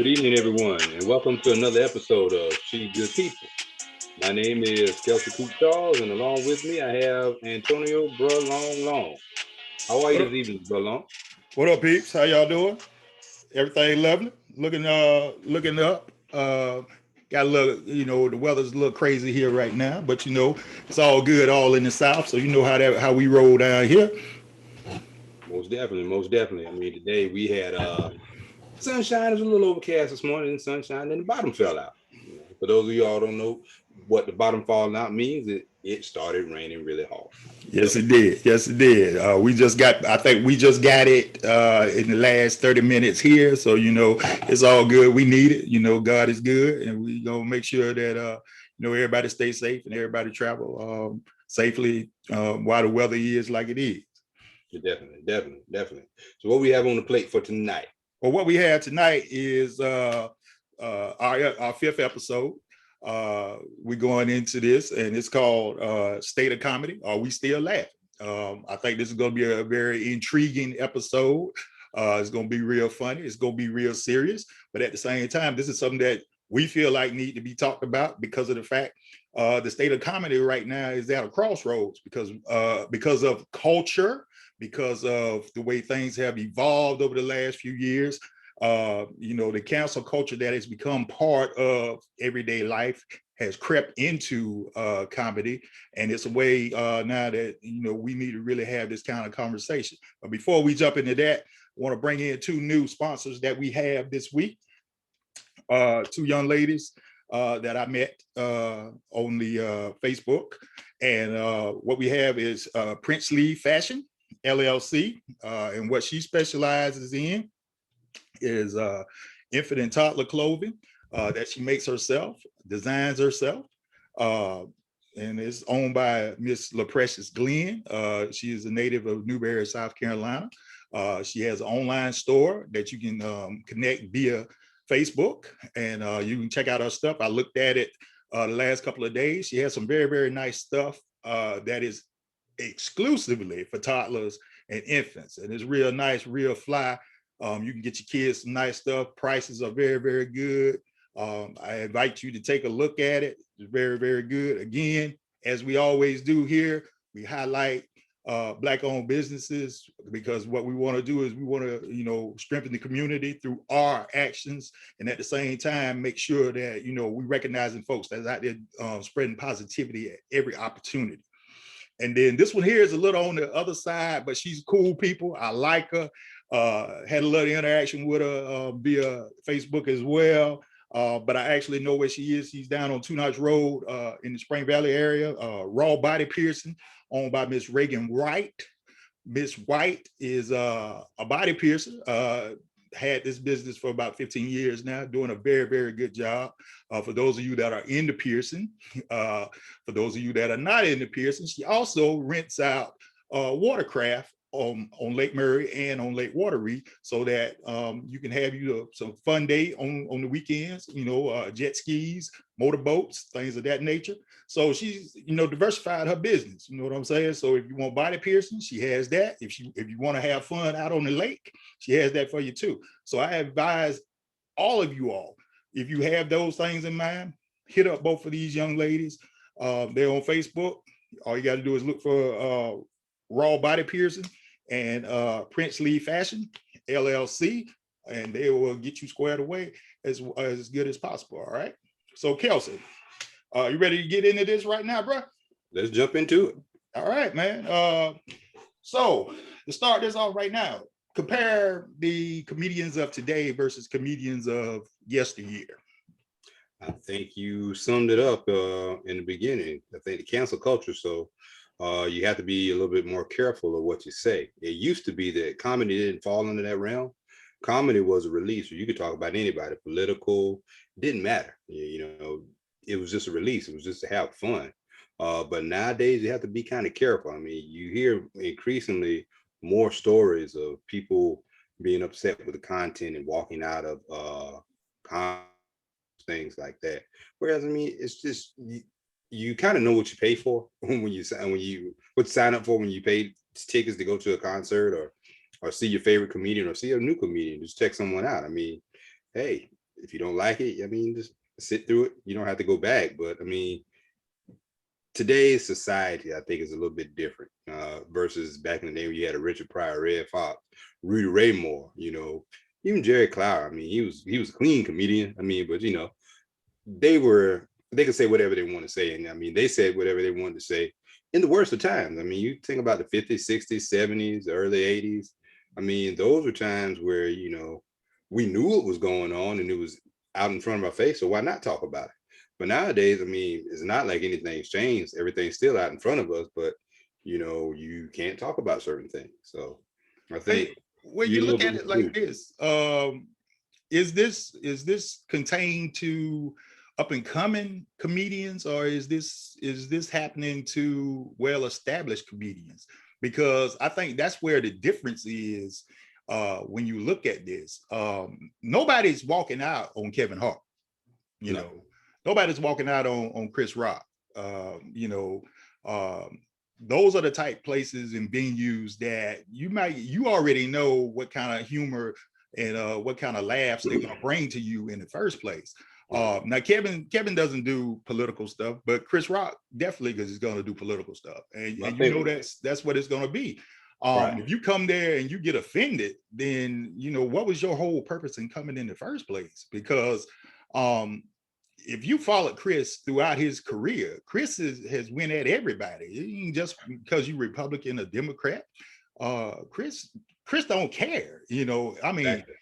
Good evening, everyone, and welcome to another episode of She Good People. My name is Kelsey Coop Charles, and along with me, I have Antonio Long. How are you What this up? evening, Long? What up, peeps? How y'all doing? Everything lovely. Looking up. Got a little, the weather's a little crazy here right now, but it's all good, all in the south. So you know how we roll down here. Most definitely, most definitely. I mean, today we had sunshine. It was a little overcast this morning, and sunshine, and the bottom fell out. For those of y'all don't know what the bottom falling out means, it started raining really hard. Yes, So it did. Yes, it did. I think we just got it in the last 30 minutes here. So, it's all good. We need it. God is good. And we going to make sure that, everybody stay safe and everybody travel safely while the weather is like it is. definitely, definitely, definitely. So what we have on the plate for tonight? Well, what we have tonight is our fifth episode. We're going into this, and it's called State of Comedy. Are we still laughing? I think this is going to be a very intriguing episode. It's going to be real funny. It's going to be real serious. But at the same time, this is something that we feel like need to be talked about because of the fact the state of comedy right now is at a crossroads because of culture, because of the way things have evolved over the last few years. The cancel culture that has become part of everyday life has crept into comedy, and it's a way now that we need to really have this kind of conversation. But before we jump into that, I want to bring in two new sponsors that we have this week. Two young ladies that I met on the Facebook, and what we have is Prince Lee Fashion LLC, and what she specializes in is infant and toddler clothing that she makes herself, designs herself, and is owned by Miss LaPrecious Glenn. She is a native of Newberry, South Carolina. She has an online store that you can connect via Facebook, and you can check out her stuff. I looked at it the last couple of days. She has some very, very nice stuff that is exclusively for toddlers and infants, and it's real nice, real fly. You can get your kids some nice stuff. Prices are very, very good. I invite you to take a look at it. It's very, very good. Again, as we always do here, we highlight Black-owned businesses because what we want to do is we want to, strengthen the community through our actions, and at the same time, make sure that we recognizing folks that's out there spreading positivity at every opportunity. And then this one here is a little on the other side, but she's cool people. I like her. Had a little interaction with her via Facebook as well. But I actually know where she is. She's down on Two Notch Road in the Spring Valley area. Raw Body Piercing, owned by Miss Reagan White. Miss White is a body piercer. Had this business for about 15 years now, doing a very, very good job. For those of you that are into piercing, for those of you that are not into piercing, she also rents out watercraft on Lake Murray and on Lake Wateree, so that you can have some fun day on the weekends, jet skis, motorboats, things of that nature. So she's, diversified her business, you know what I'm saying? So if you want body piercing, she has that. If you want to have fun out on the lake, she has that for you too. So I advise all of you all, if you have those things in mind, hit up both of these young ladies. They're on Facebook. All you got to do is look for Raw Body Piercing and Prince Lee Fashion LLC, and they will get you squared away as good as possible. All right. So Kelsey, you ready to get into this right now, bro? let's jump into it. All right, man. So to start this off right now, compare the comedians of today versus comedians of yesteryear. I think you summed it up in the beginning. I think the cancel culture. So you have to be a little bit more careful of what you say. It used to be that comedy didn't fall into that realm. Comedy was a release where you could talk about anybody, political, didn't matter. It was just a release. It was just to have fun. But nowadays you have to be kind of careful. I mean, you hear increasingly more stories of people being upset with the content and walking out of things like that. Whereas, I mean, it's just you kind of know what you pay for when you what sign up for when you pay tickets to go to a concert or see your favorite comedian or see a new comedian. Just check someone out. I mean, hey, if you don't like it, I mean, just sit through it. You don't have to go back. But I mean, today's society, I think, is a little bit different versus back in the day when you had a Richard Pryor, Red Fox, Rudy Ray Moore, even Jerry Clower. I mean, he was a clean comedian. I mean, but they could say whatever they want to say. And I mean, they said whatever they wanted to say in the worst of times. I mean, you think about the 50s, 60s, 70s, the early 80s. I mean, those were times where, we knew what was going on and it was out in front of our face. So why not talk about it? But nowadays, I mean, it's not like anything's changed. Everything's still out in front of us, but you can't talk about certain things. So I think When you you're a look little at bit it like confused. this, is this contained to up and coming comedians, or is this happening to well established comedians? Because I think that's where the difference is. When you look at this, nobody's walking out on Kevin Hart. You No. know, nobody's walking out on Chris Rock. Those are the type places and venues that you already know what kind of humor and what kind of laughs they're going to bring to you in the first place. Now Kevin doesn't do political stuff, but Chris Rock definitely, because he's going to do political stuff, and Well, I you know think that's what it's going to be. right. If you come there and you get offended, then what was your whole purpose in coming in the first place? Because if you followed Chris throughout his career, Chris has went at everybody. It ain't just because you Republican or Democrat. Chris don't care. I mean, Exactly.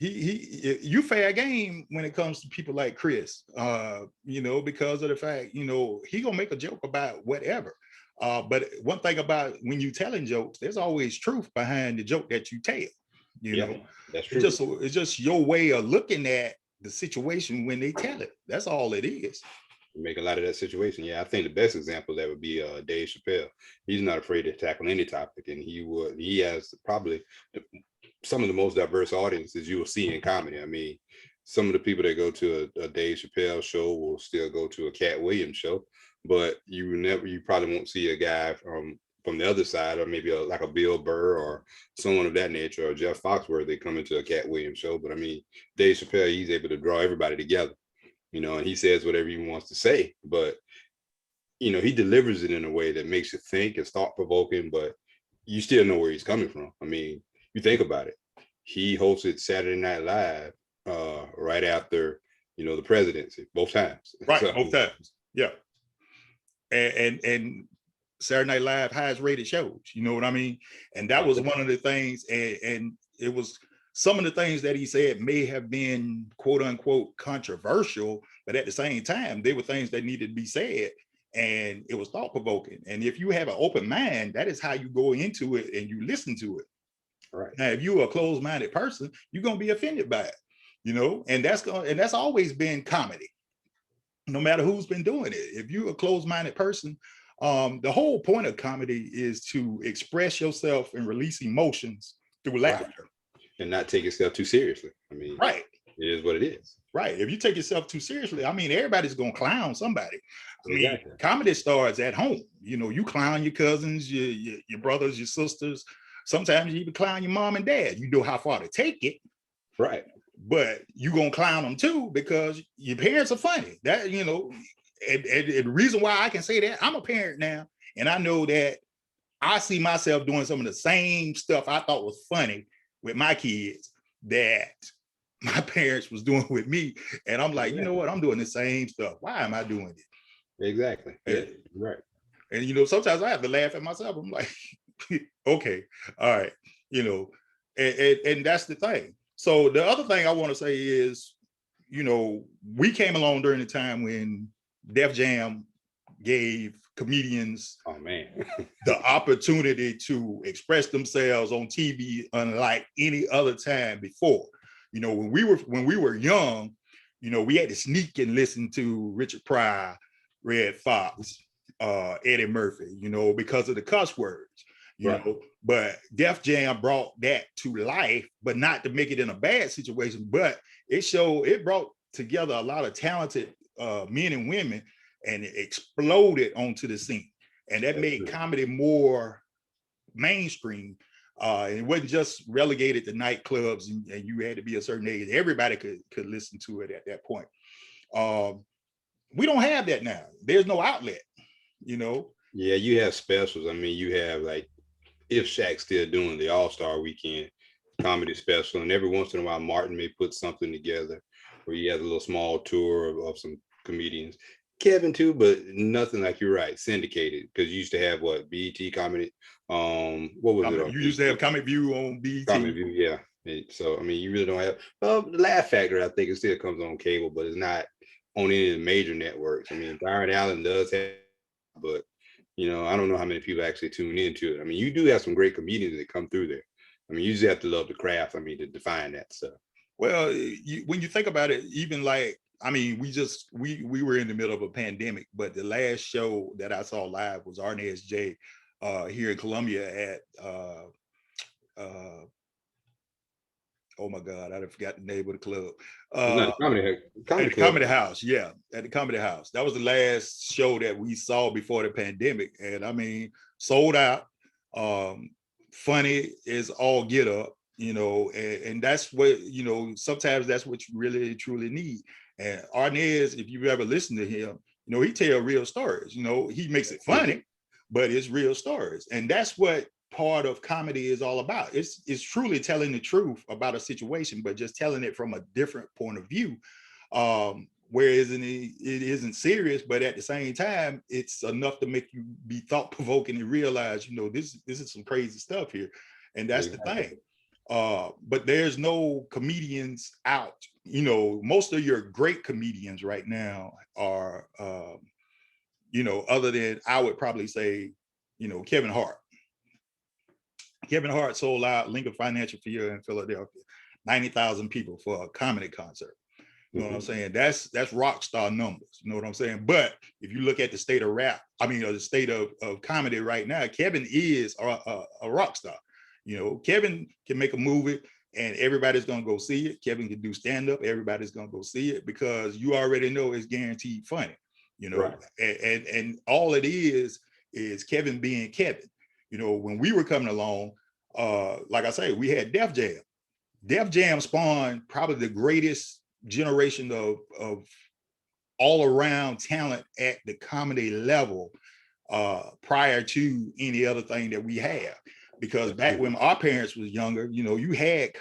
you fair game when it comes to people like Chris. Because of the fact, he gonna make a joke about whatever. But one thing about when you telling jokes, there's always truth behind the joke that you tell. Yeah, that's true. It's just your way of looking at the situation when they tell it. That's all it is. Make a lot of that situation. Yeah, I think the best example of that would be Dave Chappelle. He's not afraid to tackle any topic, and he has probably some of the most diverse audiences you will see in comedy. I mean, some of the people that go to a Dave Chappelle show will still go to a Cat Williams show, but you probably won't see a guy from the other side, or maybe like a Bill Burr or someone of that nature, or Jeff Foxworthy coming to a Cat Williams show. But I mean, Dave Chappelle, he's able to draw everybody together, and he says whatever he wants to say, but he delivers it in a way that makes you think. It's thought provoking, but you still know where he's coming from. I mean, you think about it. He hosted Saturday Night Live right after the presidency, both times. Right, So, both times. Yeah. And Saturday Night Live highest rated shows. You know what I mean? And that was one of the things, and it was some of the things that he said may have been quote unquote controversial, but at the same time, they were things that needed to be said. And it was thought provoking. And if you have an open mind, that is how you go into it and you listen to it. right. Now, if you're a closed minded person, you're going to be offended by it, and that's always been comedy, no matter who's been doing it. If you're a closed minded person, the whole point of comedy is to express yourself and release emotions through laughter. Right. And not take yourself too seriously. I mean, right. It is what it is. Right. If you take yourself too seriously, I mean, everybody's going to clown somebody. I Exactly. mean, comedy starts at home. You clown your cousins, your brothers, your sisters. Sometimes you even clown your mom and dad. You know how far to take it. Right. But you're going to clown them too because your parents are funny. That, and the reason why I can say that, I'm a parent now, and I know that I see myself doing some of the same stuff I thought was funny with my kids that my parents was doing with me. And I'm like, you know what? I'm doing the same stuff. Why am I doing it? Exactly. Yeah. Right. And, sometimes I have to laugh at myself. I'm like, okay, all right. And that's the thing. So the other thing I want to say is, we came along during the time when Def Jam gave comedians the opportunity to express themselves on TV unlike any other time before. When we were young, we had to sneak and listen to Richard Pryor, Red Fox, Eddie Murphy, because of the cuss words. But Def Jam brought that to life, but not to make it in a bad situation, but it brought together a lot of talented men and women, and it exploded onto the scene. And that made comedy more mainstream. It wasn't just relegated to nightclubs and you had to be a certain age. Everybody could listen to it at that point. We don't have that now. There's no outlet, you know. Yeah, you have specials. I mean, you have like if Shaq's still doing the All-Star Weekend comedy special, and every once in a while Martin may put something together where he has a little small tour of some comedians. Kevin too, but nothing like you're right, syndicated, because you used to have what BET comedy. What was it on You used to have BET? Comic View on Comedy BT. View, yeah. So I mean, you really don't have. Well, the Laugh Factor, I think it still comes on cable, but it's not on any of the major networks. I mean, Byron Allen does have, but I don't know how many people actually tune into it. I mean, you do have some great comedians that come through there. I mean, you just have to love the craft. I mean, to define that stuff. Well, when you think about it, even like, I mean, we were in the middle of a pandemic, but the last show that I saw live was Arnez J here in Columbia at uh, oh my God, I forgot the name of the club. It's not a comedy, At the club. Comedy House, yeah, at the Comedy House. That was the last show that we saw before the pandemic, and I mean, sold out. Funny is all get up, and that's what sometimes that's what you really truly need. And Arnez, if you've ever listened to him, he tell real stories. He makes it funny, but it's real stories, and that's what part of comedy is all about. It's truly telling the truth about a situation, but just telling it from a different point of view. Whereas it isn't serious, but at the same time, it's enough to make you be thought provoking and realize, this is some crazy stuff here, and that's the thing. But there's no comedians out. Most of your great comedians right now are, other than I would probably say, Kevin Hart. Kevin Hart sold out Lincoln Financial Field in Philadelphia, 90,000 people for a comedy concert. You know what I'm saying? That's rock star numbers. You know what I'm saying? But if you look at the state of rap, or the state of comedy right now, Kevin is a rock star. Kevin can make a movie and everybody's gonna go see it. Kevin can do stand-up, everybody's gonna go see it because you already know it's guaranteed funny. Right. And all it is Kevin being Kevin. When we were coming along, like I say, we had Def Jam. Def Jam spawned probably the greatest generation of all around talent at the comedy level prior to any other thing that we have. Because back when our parents was younger, you had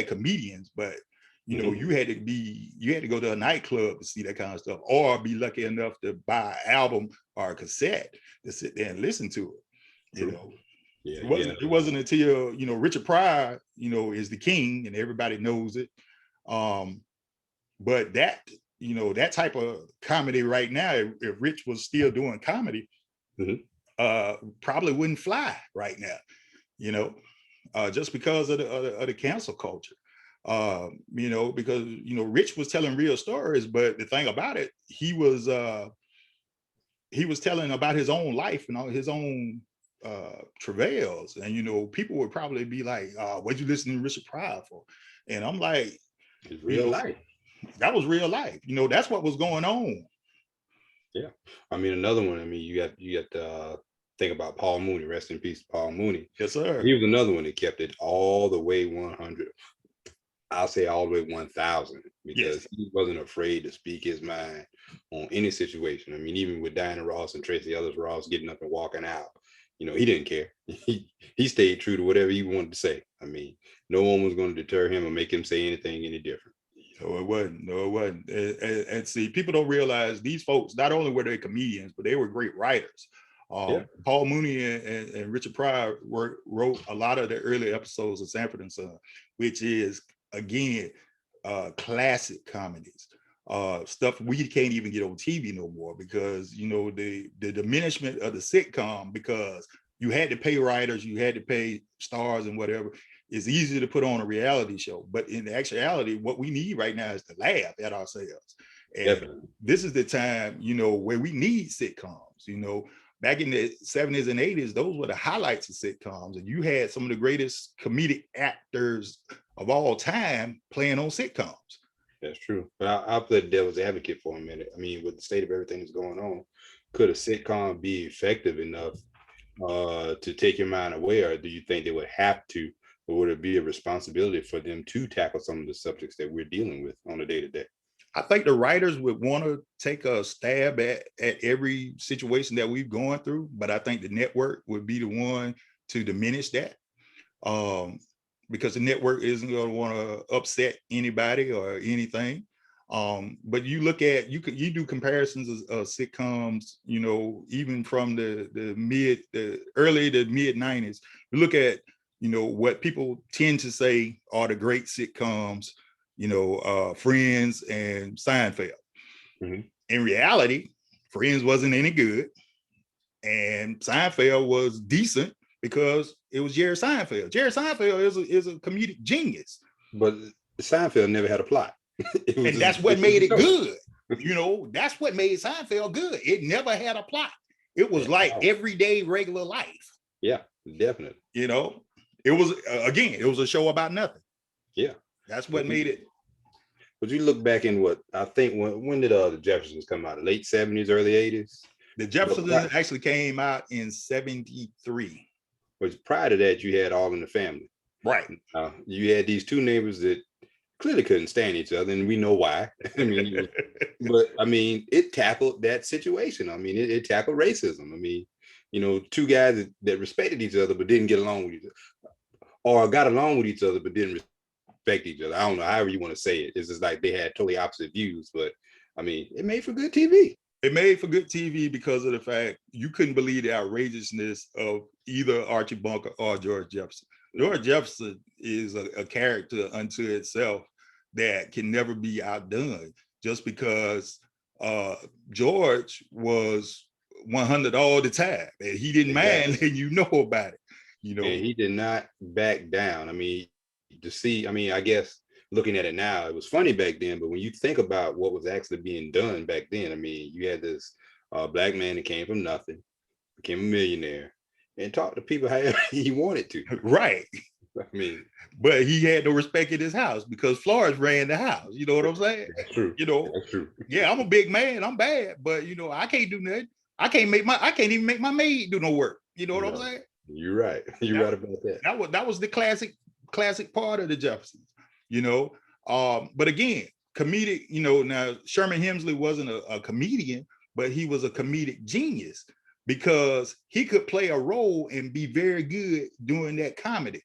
comedians, but you had to go to a nightclub to see that kind of stuff, or be lucky enough to buy an album or a cassette to sit there and listen to it. It wasn't until Richard Pryor is the king and everybody knows it. But that type of comedy right now, if Rich was still doing comedy, probably wouldn't fly right now. Just because of the cancel culture. Because Rich was telling real stories, but the thing about it, he was telling about his own life and all his own travails, and people would probably be like, "What'd you listen to Richard Pryor for?" And I'm like, "It's real life." That was real life. That's what was going on. Yeah, I mean, another one. I mean, you got to think about Paul Mooney. Rest in peace, Paul Mooney. Yes, sir. He was another one that kept it all the way 100. I'll say all the way 1,000 because he wasn't afraid to speak his mind on any situation. I mean, even with Diana Ross and Tracy Ellis Ross getting up and walking out, he didn't care. He stayed true to whatever he wanted to say. I mean, no one was going to deter him or make him say anything any different. No, it wasn't. And see, people don't realize these folks, not only were they comedians, but they were great writers. Paul Mooney and Richard Pryor wrote a lot of the early episodes of Sanford and Son, which is, again, classic comedies. Stuff we can't even get on TV no more because, the diminishment of the sitcom, because you had to pay writers, you had to pay stars and whatever. It's easy to put on a reality show, but in actuality, what we need right now is to laugh at ourselves. And Definitely. This is the time, where we need sitcoms. Back in the 70s and 80s, those were the highlights of sitcoms, and you had some of the greatest comedic actors of all time playing on sitcoms. That's true, but I'll play the devil's advocate for a minute. I mean, with the state of everything that's going on, could a sitcom be effective enough to take your mind away, or do you think they would have to, or would it be a responsibility for them to tackle some of the subjects that we're dealing with on a day to day? I think the writers would want to take a stab at every situation that we've gone through, but I think the network would be the one to diminish that. Because the network isn't going to want to upset anybody or anything. But you look at, you do comparisons of sitcoms, you know, even from the early to mid 90s. You look at, you know, what people tend to say are the great sitcoms, you know, Friends and Seinfeld. Mm-hmm. In reality, Friends wasn't any good, and Seinfeld was decent because it was Jerry Seinfeld. Jerry Seinfeld is a comedic genius, But Seinfeld never had a plot. and that's what made it good. You know, that's what made Seinfeld good. It never had a plot. It was like everyday regular life. Yeah, definitely. You know, it was again, it was a show about nothing. Yeah, that's what made it. But you look back in what I think, when did the Jeffersons come out? Late 70s, early 80s? The Jeffersons actually came out in 73. Which prior to that, you had All in the Family. Right. You had these two neighbors that clearly couldn't stand each other, and we know why. I mean, but I mean, it tackled that situation. I mean, it tackled racism. I mean, you know, two guys that respected each other but didn't get along with each other, or got along with each other but didn't respect each other. I don't know, however you want to say it. It's just like they had totally opposite views, but I mean, it made for good TV. It made for good TV because of the fact you couldn't believe the outrageousness of either Archie Bunker or George Jefferson. George Jefferson is a character unto itself that can never be outdone, just because George was 100 all the time, and he didn't mind letting you know about it. You know, and he did not back down. I mean, to see, I mean, I guess looking at it now, it was funny back then, but when you think about what was actually being done back then, I mean, you had this black man that came from nothing, became a millionaire, and talked to people however he wanted to. Right. I mean, but he had no respect in his house because Flores ran the house. You know what I'm saying? That's true. You know, that's true. Yeah, I'm a big man. I'm bad, but you know, I can't do nothing. I can't even make my maid do no work. You know what I'm saying? You're right. You're right about that. That was the classic part of the Jeffersons. You know, but again, comedic. You know, now Sherman Hemsley wasn't a comedian, but he was a comedic genius because he could play a role and be very good doing that comedy.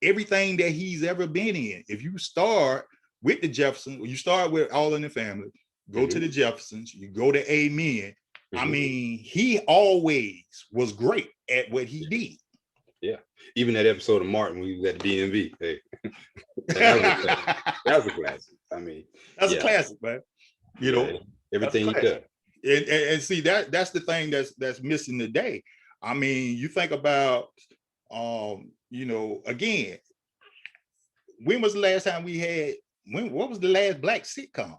Everything that he's ever been in, if you start with the Jeffersons, you start with All in the Family, go to the Jeffersons, you go to Amen. I mean, he always was great at what he did. Yeah, even that episode of Martin when he was at the DMV. Hey, that was a classic. I mean, that's a classic, man. You know, everything he does. And see, that's the thing that's missing today. I mean, you think about you know, again, when was the last time we had, what was the last black sitcom?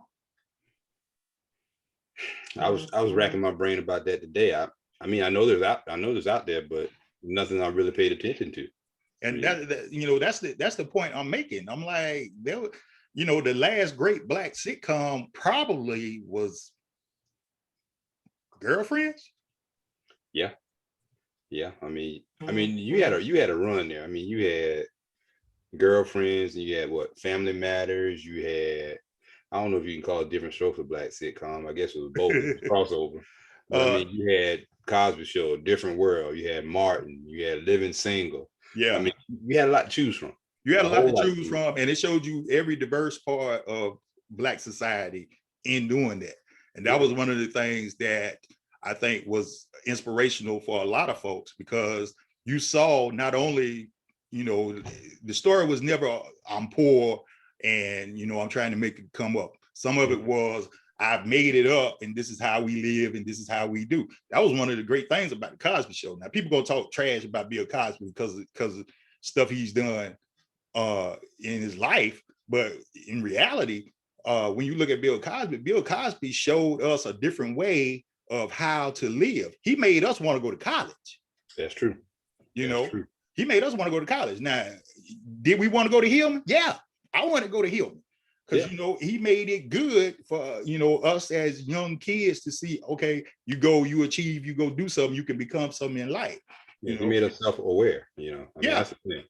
I was racking my brain about that today. I mean, I know there's out there, but nothing I really paid attention to. And that you know, that's the point I'm making. I'm like, you know, the last great black sitcom probably was Girlfriends. Yeah. I mean, you had a run there. I mean, you had Girlfriends, and you had what, Family Matters. You had, I don't know if you can call it different show for black sitcom. I guess it was both. It was crossover. But I mean, you had Cosby Show, Different World. You had Martin. You had Living Single. Yeah, I mean, you had a lot to choose from. You had a lot to choose from, and it showed you every diverse part of black society in doing that. And that was one of the things that I think was inspirational for a lot of folks, because you saw not only, you know, the story was never I'm poor and, you know, I'm trying to make it come up. Some of it was I've made it up and this is how we live and this is how we do. That was one of the great things about the Cosby Show. Now people gonna talk trash about Bill Cosby because of stuff he's done in his life, but in reality, when you look at Bill Cosby showed us a different way of how to live. He made us want to go to college. That's true. You know, he made us want to go to college. Now, did we want to go to Hillman? Yeah, I want to go to Hillman because you know, he made it good for, you know, us as young kids to see, okay, you go, you achieve, you go do something, you can become something in life. Yeah, he made us self-aware, I mean, Yeah, that's the thing.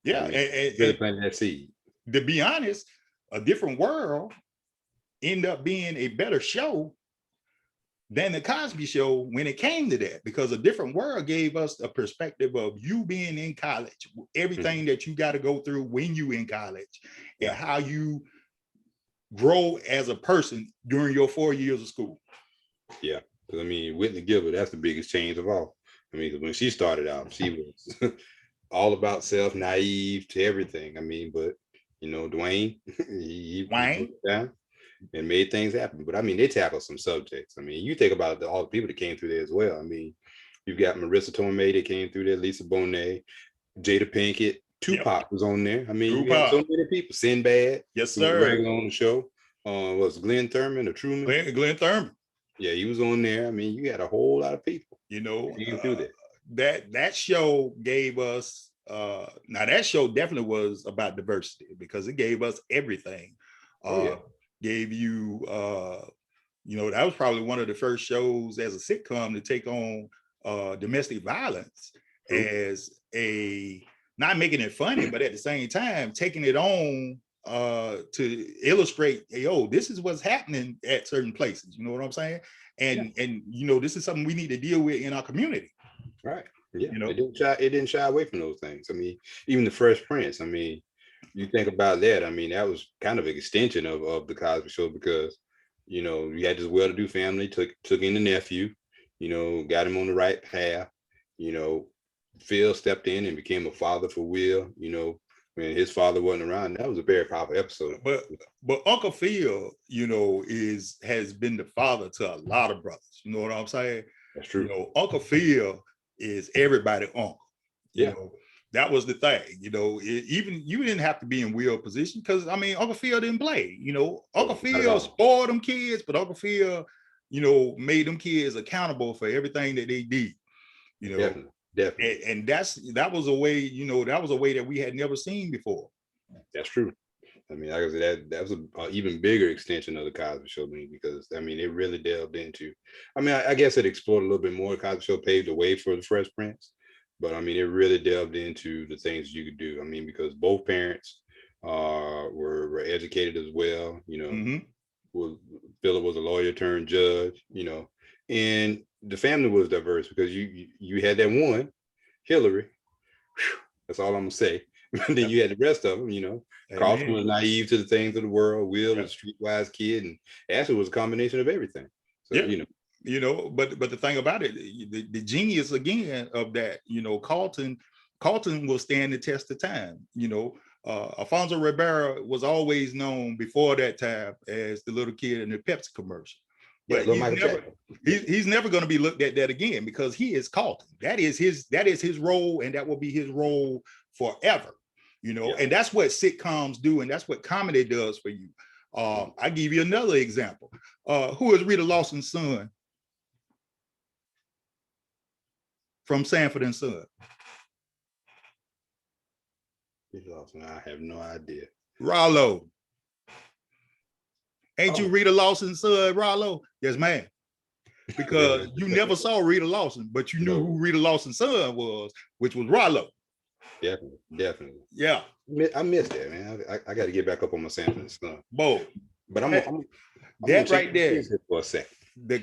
yeah. I mean, really And planting that seed. to be honest, A Different World ended up being a better show than the Cosby Show when it came to that, because A Different World gave us a perspective of you being in college, everything that you got to go through when you in college, and how you grow as a person during your 4 years of school. Yeah, because I mean, Whitney Gilbert, that's the biggest change of all. I mean, 'cause when she started out, she was all about self, naive to everything. I mean, but Dwayne, he broke Wayne, it down and made things happen. But I mean, they tackled some subjects. I mean, you think about all the people that came through there as well. I mean, you've got Marissa Tomei that came through there, Lisa Bonet, Jada Pinkett, yep, Tupac was on there. I mean, you had so Tupac, many people. Sinbad, yes who was sir, regular on the show. Was Glenn Thurman or Truman? Glenn Thurman. Yeah, he was on there. I mean, you had a whole lot of people You that know, came through there. that show gave us now that show definitely was about diversity, because it gave us everything. Oh yeah. Gave you that was probably one of the first shows as a sitcom to take on domestic violence True. as a, not making it funny, but at the same time taking it on to illustrate, yo, this is what's happening at certain places. You know what I'm saying? And this is something we need to deal with in our community. Right. Yeah. You know, It didn't shy away from those things. I mean, even the Fresh Prince. I mean, you think about that. I mean, that was kind of an extension of the Cosby Show, because you had this well-to-do family, took in the nephew, got him on the right path. You know, Phil stepped in and became a father for Will. When his father wasn't around. That was a very powerful episode. But Uncle Phil, has been the father to a lot of brothers. You know what I'm saying? That's true. Uncle Phil is everybody's uncle. Yeah. That was the thing. Even you didn't have to be in Will position, because I mean, Uncle Phil didn't play. Uncle Phil spoiled them kids, but Uncle Phil, made them kids accountable for everything that they did. Definitely. And that was a way, that was a way that we had never seen before. That's true. I mean, like I said, that was an even bigger extension of the Cosby Show, because I mean, it really delved into. I mean, I guess it explored a little bit more. The Cosby Show paved the way for the Fresh Prince, but I mean, it really delved into the things you could do. I mean, because both parents were educated as well. Philip was a lawyer turned judge. And the family was diverse, because you had that one, Hillary. Whew, that's all I'm gonna say. Then you had the rest of them. Carlton was naive to the things of the world. Will was a streetwise kid, and Ashley was a combination of everything. So but the thing about it, the genius again of that, Carlton will stand the test of time. Alfonso Ribeiro was always known before that time as the little kid in the Pepsi commercial. But he's never going to be looked at that again, because he is Carlton. That is his role, and that will be his role forever. And that's what sitcoms do, and that's what comedy does for you. I give you another example. Who is Rita Lawson's son from Sanford and Son? Rita Lawson, I have no idea. Rollo. Ain't you Rita Lawson's son, Rollo? Yes, ma'am. Because you never saw Rita Lawson, but you knew who Rita Lawson's son was, which was Rollo. Definitely. Yeah. I missed that, man. I got to get back up on my Sanford and Son. Bo. But I'm that right there for a second. The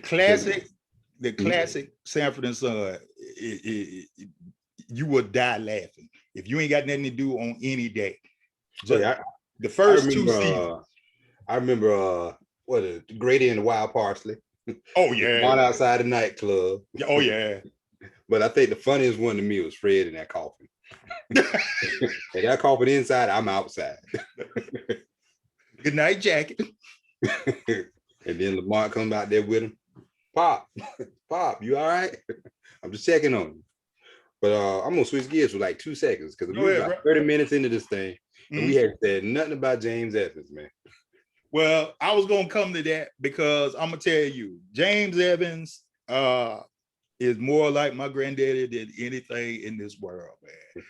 classic Sanford and Son, you would die laughing if you ain't got nothing to do on any day. The first two seasons. I remember Grady and the Wild Parsley. Oh yeah. One outside the nightclub. Oh yeah. But I think the funniest one to me was Fred in that coffin. And that coffin inside, I'm outside. Good night, jacket. And then Lamont comes out there with him. Pop, you all right? I'm just checking on you. But I'm gonna switch gears for like 2 seconds, because we were about 30 minutes into this thing, and we had said nothing about James Evans, man. Well, I was gonna come to that, because I'm gonna tell you, James Evans is more like my granddaddy than anything in this world, man.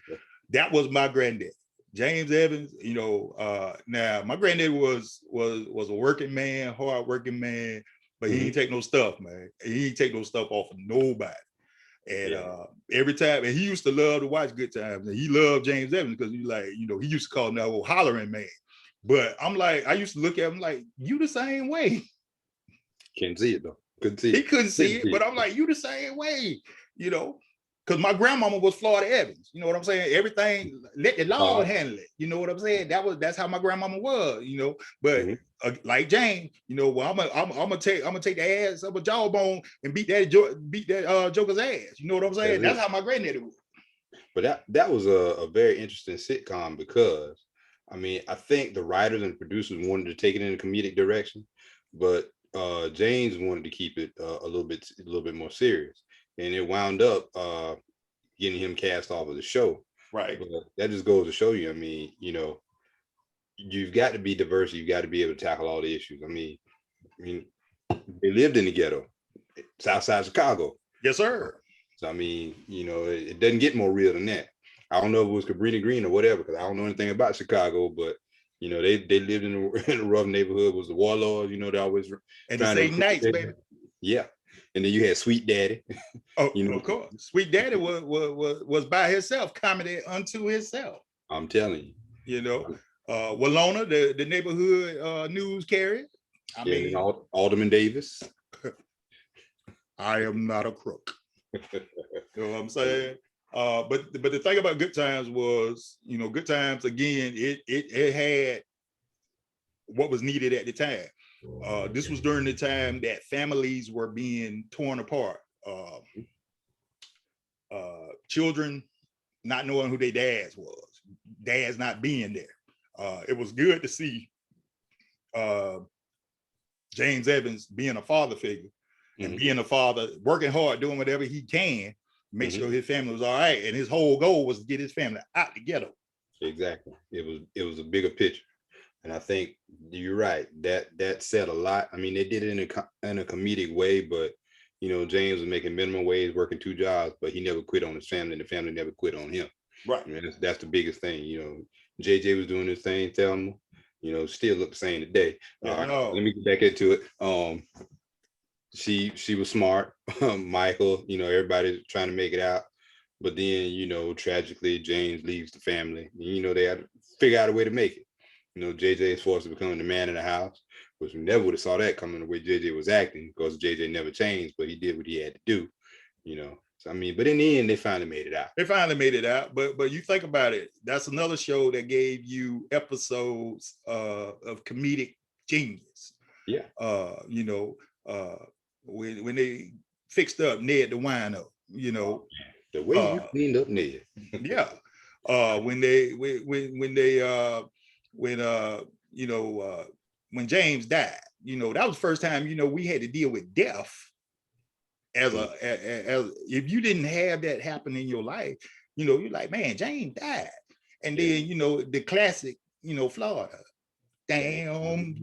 That was my granddad. James Evans, now my granddad was a working man, hard working man, but he didn't take no stuff, man. He didn't take no stuff off of nobody. And Yeah. every time, and he used to love to watch Good Times, and he loved James Evans because he like, he used to call him that old hollering man. But I'm like, I used to look at him like, you the same way. Can't see it though. Couldn't see He it. couldn't see it, but I'm like, you the same way, because my grandmama was Florida Evans. You know what I'm saying? Everything, let the Lord handle it. You know what I'm saying? That's how my grandmama was. But like James, well, I'm gonna take the ass of a jawbone and beat that Joker's ass. You know what I'm saying? That's how my granddaddy was. But that was a very interesting sitcom because, I mean, I think the writers and producers wanted to take it in a comedic direction, but James wanted to keep it a little bit more serious, and it wound up getting him cast off of the show. Right. But that just goes to show you. I mean, you've got to be diverse. You've got to be able to tackle all the issues. I mean, they lived in the ghetto, South Side Chicago. Yes, sir. So I mean, it doesn't get more real than that. I don't know if it was Cabrini Green or whatever, because I don't know anything about Chicago, but they lived in a rough neighborhood. Was the warlords, they always and the same nights, baby. Yeah, and then you had Sweet Daddy. Oh, of course, Sweet Daddy was by himself, comedy unto himself. I'm telling you. Walona, the neighborhood news carrier. I mean, Alderman Davis. I am not a crook. You know what I'm saying? But the thing about Good Times was, Good Times, again, it had what was needed at the time. This was during the time that families were being torn apart. Children not knowing who their dads was, dads not being there. It was good to see James Evans being a father figure and being a father, working hard, doing whatever he can, make sure his family was all right. And his whole goal was to get his family out the ghetto. Exactly. It was a bigger picture. And I think you're right. That said a lot. I mean, they did it in a comedic way, but James was making minimum wage, working 2 jobs, but he never quit on his family, and the family never quit on him. Right. I mean, that's the biggest thing. JJ was doing his thing, Thelma, still look the same today. Let me get back into it. She was smart. Michael, everybody's trying to make it out. But then, tragically, James leaves the family. They had to figure out a way to make it. JJ is forced to become the man in the house, which we never would have saw that coming the way JJ was acting, because JJ never changed, but he did what he had to do. So I mean, but in the end, they finally made it out. But you think about it, that's another show that gave you episodes of comedic genius. Yeah. When they fixed up Ned the wino, the way you cleaned up Ned. Yeah. When James died, that was the first time, we had to deal with death as if you didn't have that happen in your life, you're like, man, James died. And then, the classic, Florida. Damn.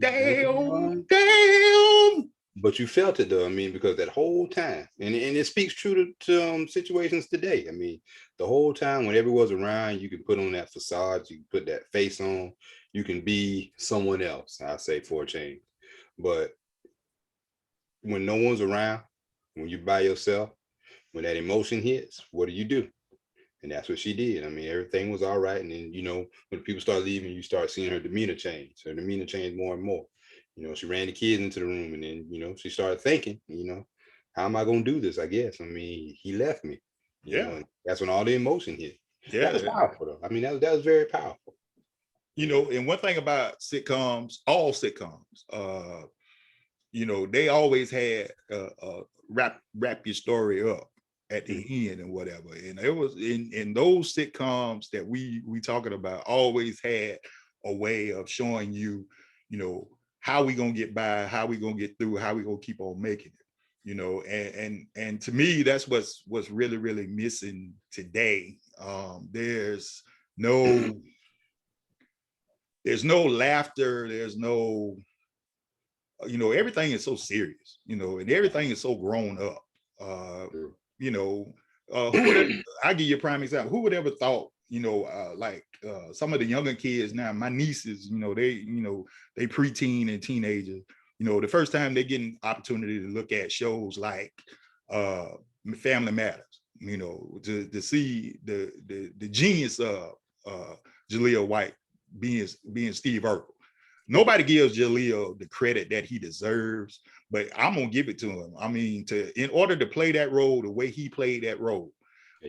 But you felt it though. I mean, because that whole time, and it speaks true to situations today. I mean, the whole time when everyone's around, you can put on that facade, you can put that face on, you can be someone else, I say, for a change. But when no one's around, when you're by yourself, when that emotion hits, what do? And that's what she did. I mean, everything was all right. And then, when people start leaving, you start seeing her demeanor change. Her demeanor changed more and more. She ran the kids into the room, and then, she started thinking, how am I going to do this? I guess. I mean, he left me. And that's when all the emotion hit. Yeah. That was powerful, though. I mean, that was very powerful. And one thing about sitcoms, all sitcoms, they always had wrap your story up at the end and whatever. And it was in those sitcoms that we talking about always had a way of showing you, how we gonna get by, how we gonna get through, how we gonna keep on making it, and to me, that's what's really, really missing today. There's no laughter, there's no, everything is so serious, and everything is so grown up. I give you a prime example. Who would ever thought, some of the younger kids now, my nieces, they preteen and teenagers, the first time they get an opportunity to look at shows like Family Matters, you know, to see the genius of Jaleel White being Steve Urkel. Nobody gives Jaleel the credit that he deserves, but I'm gonna give it to him. I mean, in order to play that role the way he played that role,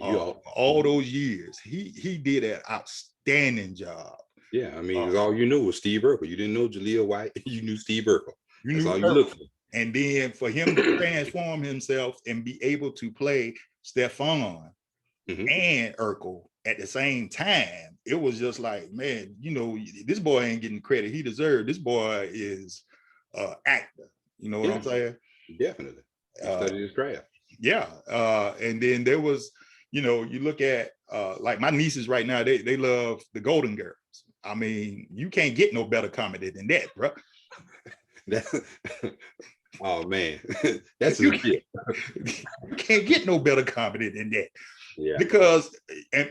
all those years, he did an outstanding job. Yeah, I mean, all you knew was Steve Urkel. You didn't know Jaleel White. You knew Steve Urkel. That's all you looked for. And then for him to transform himself and be able to play Stefan and Urkel at the same time, it was just like, man, you know, this boy ain't getting credit he deserved. This boy is an actor. You know what I'm saying? Definitely. He studied his craft. Yeah. And then there was, you know, you look at like my nieces right now, they love the Golden Girls. I mean, you can't get no better comedy than that, bro. Oh man, that's you can't get no better comedy than that. Yeah. Because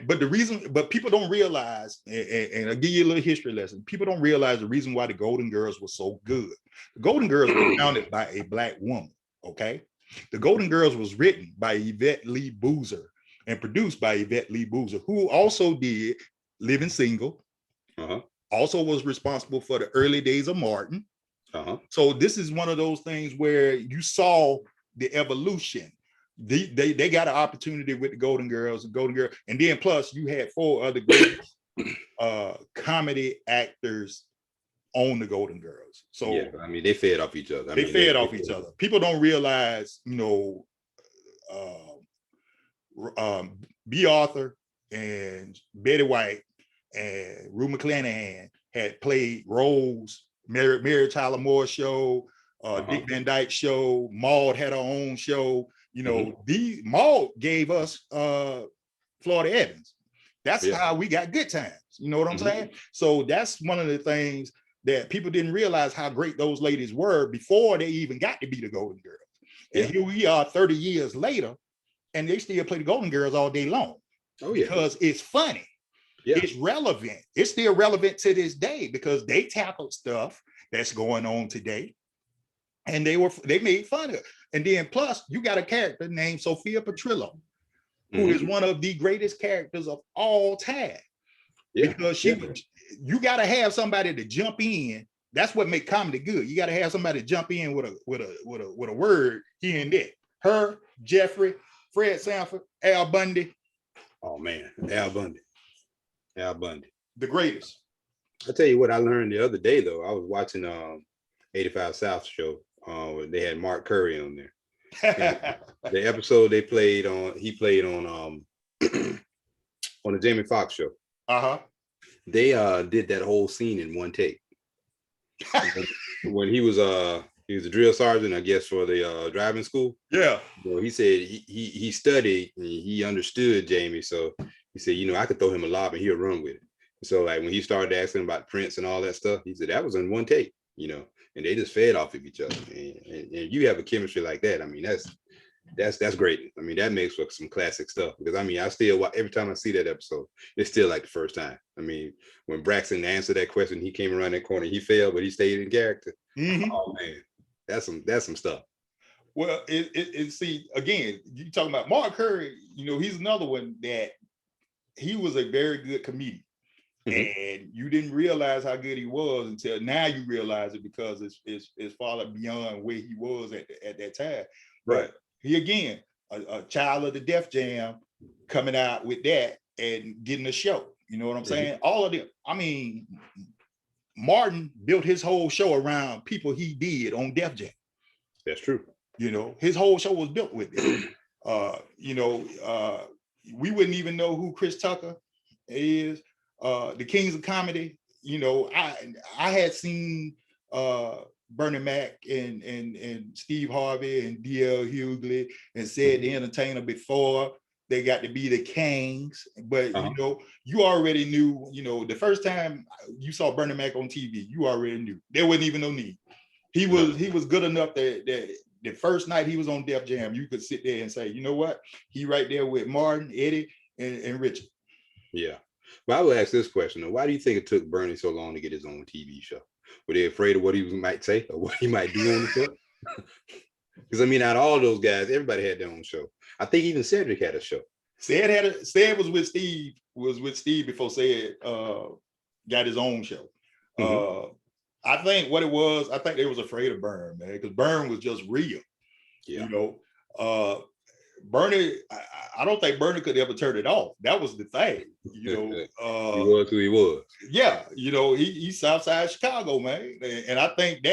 but people don't realize, and I'll give you a little history lesson. People don't realize the reason why the Golden Girls were so good. The Golden Girls were founded by a Black woman. Okay, the Golden Girls was written by Yvette Lee Boozer and produced by Yvette Lee Boozer, who also did Living Single. Also was responsible for the early days of Martin. So this is one of those things where you saw the evolution. They got an opportunity with the Golden Girls, and then plus you had 4 other great comedy actors on the Golden Girls. So yeah, I mean, they fed off each other. They fed off each other. People don't realize, you know, B. Arthur and Betty White and Rue McClanahan had played roles. Mary Tyler Moore show, Dick Van Dyke show, Maude had her own show. You know, Maude gave us Florida Evans. That's how we got Good Times. You know what I'm saying? So that's one of the things that people didn't realize how great those ladies were before they even got to be the Golden Girls. And here we are 30 years later, and they still play the Golden Girls all day long. Because it's funny. It's relevant. It's still relevant to this day because they tackled stuff that's going on today, and they made fun of it. And then plus, you got a character named Sophia Petrillo, who is one of the greatest characters of all time. Because you got to have somebody to jump in. That's what makes comedy good. You got to have somebody to jump in with a word here and there. Her, Jeffrey, Fred Sanford, Al Bundy. Oh man, Al Bundy. The greatest. I'll tell you what I learned the other day though. I was watching 85 South show. They had Mark Curry on there. The episode he played on on the Jamie Foxx show. They did that whole scene in one take. When he was a drill sergeant, I guess, for the driving school. Yeah. Well, he said he studied and he understood Jamie. So he said, you know, I could throw him a lob and he'll run with it. So like when he started asking about Prince and all that stuff, he said that was in one take, you know, and they just fed off of each other. And you have a chemistry like that. I mean, that's great. I mean, that makes for some classic stuff because I mean, I still every time I see that episode, it's still like the first time. I mean, when Braxton answered that question, he came around that corner, he failed, but he stayed in character. Oh man, that's some stuff. Well, it see again, you talking about Mark Curry, you know, he's another one that he was a very good comedian. And you didn't realize how good he was until now you realize it because it's far beyond where he was at that time. Right. But he again, a child of the Def Jam coming out with that and getting a show. You know what I'm saying? All of them. I mean, Martin built his whole show around people he did on Def Jam. That's true. You know, his whole show was built with it. You know, we wouldn't even know who Chris Tucker is. The Kings of Comedy, you know, I had seen Bernie Mac and Steve Harvey and D.L. Hughley and Sid the Entertainer before they got to be the Kings. But, you know, you already knew, you know, the first time you saw Bernie Mac on TV, you already knew. There wasn't even no need. He was good enough that the first night he was on Def Jam, you could sit there and say, you know what? He right there with Martin, Eddie, and Richard. Yeah. But I will ask this question though. Why do you think it took Bernie so long to get his own TV show? Were they afraid of what he might say or what he might do on the show? Because I mean, out of all those guys, everybody had their own show. I think even Cedric had a show. Said was with Steve before Said got his own show. Mhm. I think what it was, I think they was afraid of Burn, man, because Burn was just real. Yeah. You know, Bernie, I don't think Bernie could ever turn it off. That was the thing. You He know, was who he was. yeah, you know, he's Southside Chicago, man, and I think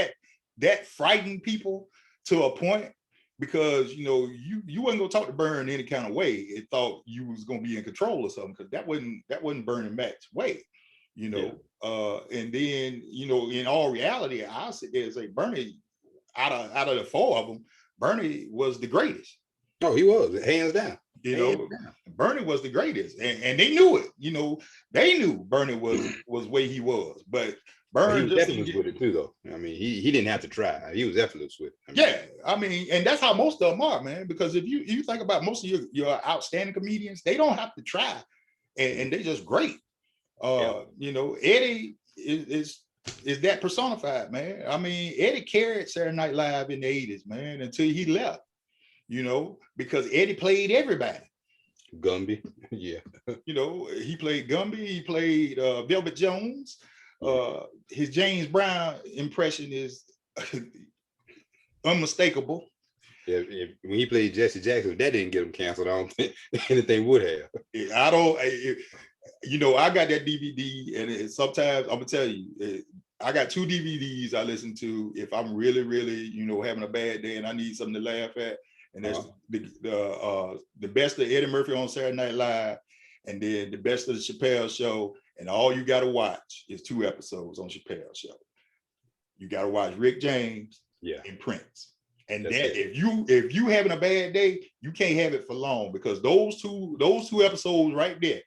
that frightened people to a point because you know you wasn't gonna talk to Burn any kind of way. It thought you was gonna be in control or something because that wasn't Burning Mac's way, you know. Yeah. And then you know, in all reality, I sit there and say Bernie, out of the four of them, Bernie was the greatest. Oh, he was hands down. You Hands know, down. Bernie was the greatest, and they knew it. You know, they knew Bernie was where he was, but But he Burn was just effortless with it too, though. I mean, he didn't have to try. He was effortless with it. I mean, yeah. I mean, and that's how most of them are, man. Because if you think about most of your outstanding comedians, they don't have to try, and they're just great. yeah. You know, Eddie is that personified, man. I mean, Eddie carried Saturday Night Live in the 80s, man, until he left. You know, because Eddie played everybody. Gumby, yeah. You know, he played Gumby, he played Velvet Jones. Yeah. His James Brown impression is unmistakable. When he played Jesse Jackson, if that didn't get him canceled, I don't think anything would have. I don't, you know, I got that DVD, and sometimes I'm gonna tell you, I got two DVDs I listen to if I'm really, really, you know, having a bad day and I need something to laugh at. And that's the best of Eddie Murphy on Saturday Night Live, and then the best of the Chappelle Show. And all you got to watch is 2 episodes on Chappelle Show. You got to watch Rick James and Prince. And that's that if you having a bad day, you can't have it for long because those two episodes right there.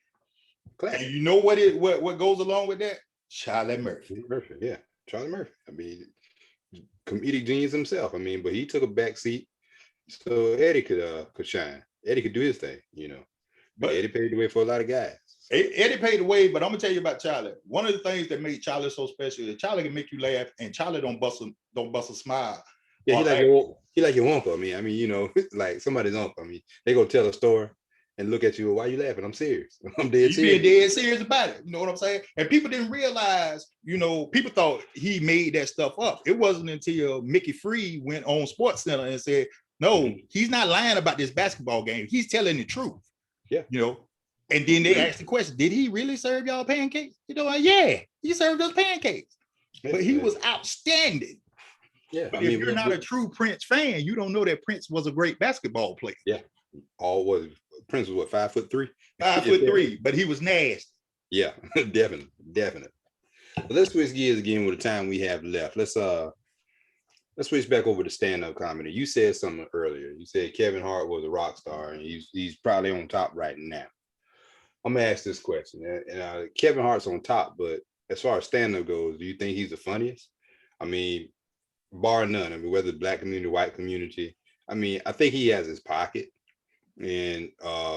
Classic. And you know what goes along with that? Charlie Murphy. Yeah, Charlie Murphy. I mean, comedic genius himself. I mean, but he took a back seat so Eddie could shine. Eddie could do his thing, you know. But Eddie paved the way for a lot of guys. Eddie paved the way, but I'm gonna tell you about Charlie. One of the things that made Charlie so special is Charlie can make you laugh, and Charlie don't bust a smile. Yeah, he like your uncle. I mean, you know, like somebody's uncle. I mean, they go tell a story and look at you. Why are you laughing? I'm serious. I'm dead serious. You being dead serious about it. You know what I'm saying? And people didn't realize. You know, people thought he made that stuff up. It wasn't until Mickey Free went on Sports Center and said, "No, he's not lying about this basketball game. He's telling the truth." Yeah, you know. And then they asked the question, "Did he really serve y'all pancakes?" You know, like, yeah, he served us pancakes, but he was outstanding. Yeah, but if you're not a true Prince fan, you don't know that Prince was a great basketball player. Yeah, Prince was what, 5'3"? 5'3", but he was nasty. Yeah, definitely. But let's switch gears again with the time we have left. Let's switch back over to stand-up comedy. You said something earlier. You said Kevin Hart was a rock star, and he's probably on top right now. I'm gonna ask this question. And Kevin Hart's on top, but as far as stand-up goes, do you think he's the funniest? I mean, bar none. I mean, whether black community, white community. I mean, I think he has his pocket and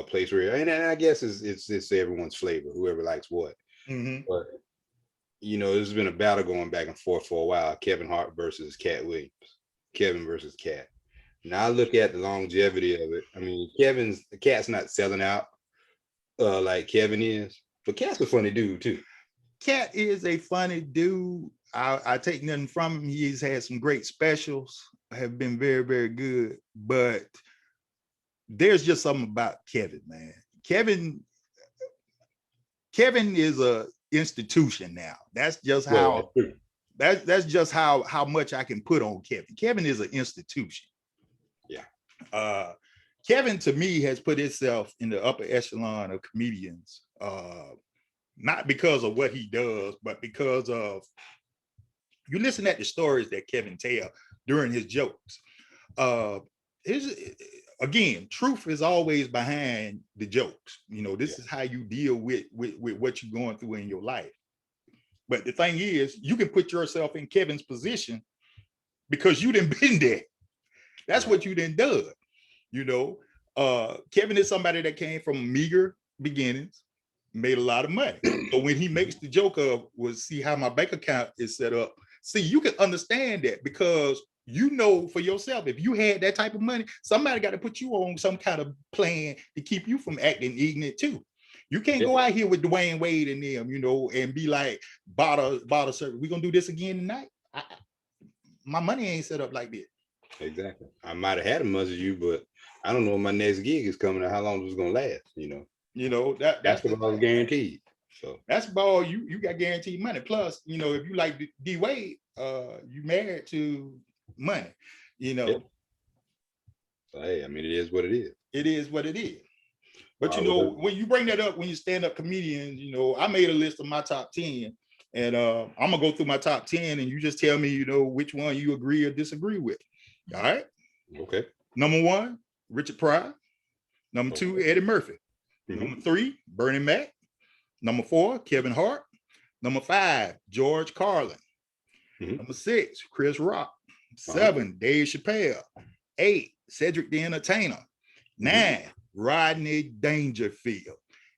place where, and I guess it's everyone's flavor, whoever likes what. Mm-hmm. But you know, there's been a battle going back and forth for a while. Kevin Hart versus Cat Williams. Kevin versus Cat. Now I look at the longevity of it. I mean, the Cat's not selling out like Kevin is, but Cat's a funny dude too. Cat is a funny dude. I take nothing from him. He's had some great specials, have been very, very good. But there's just something about Kevin, man. Kevin is a institution now. That's just how that's just how much I can put on Kevin. Kevin is an institution. Yeah. Kevin to me has put himself in the upper echelon of comedians, not because of what he does, but because of you listen at the stories that Kevin tell during his jokes. Again, truth is always behind the jokes. You know, this is how you deal with what you're going through in your life. But the thing is, you can put yourself in Kevin's position because you didn't been there. That's what you done done. You know, Kevin is somebody that came from meager beginnings, made a lot of money. So when he makes the joke of, see how my bank account is set up. See, you can understand that because you know for yourself, if you had that type of money, somebody got to put you on some kind of plan to keep you from acting ignorant too. You can't go out here with Dwayne Wade and them, you know, and be like, bottle service. We're gonna do this again tonight. My money ain't set up like this. Exactly. I might have had as much as you, but I don't know when my next gig is coming and how long it's gonna last. You know that's guaranteed. So basketball, you got guaranteed money. Plus, you know, if you like D Wade, you married to money, you know. Yep. So, hey, I mean, it is what it is. It is what it is. But you know, when you bring that up, when you stand up comedians, you know, I made a list of my top 10, and I'm gonna go through my top 10, and you just tell me, you know, which one you agree or disagree with. All right. Okay. Number 1, Richard Pryor. Number 2, Eddie Murphy. Number 3, Bernie Mac. Number 4, Kevin Hart. Number 5, George Carlin. Number 6, Chris Rock. 7, Dave Chappelle. 8, Cedric the Entertainer. 9, Rodney Dangerfield.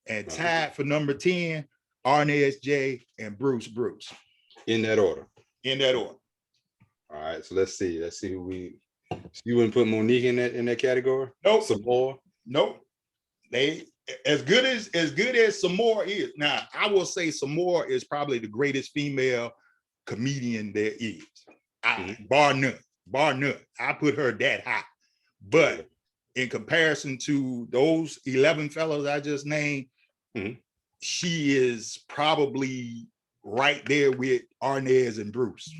And tied for number 10, Arnez J and Bruce. In that order. All right, so let's see who we. You wouldn't put Monique in that category? Nope. Some more? Nope. They as good as Samore is. Now, I will say Samore is probably the greatest female comedian there is. Bar none. I put her that high. But in comparison to those 11 fellows I just named, she is probably right there with Arnez and Bruce.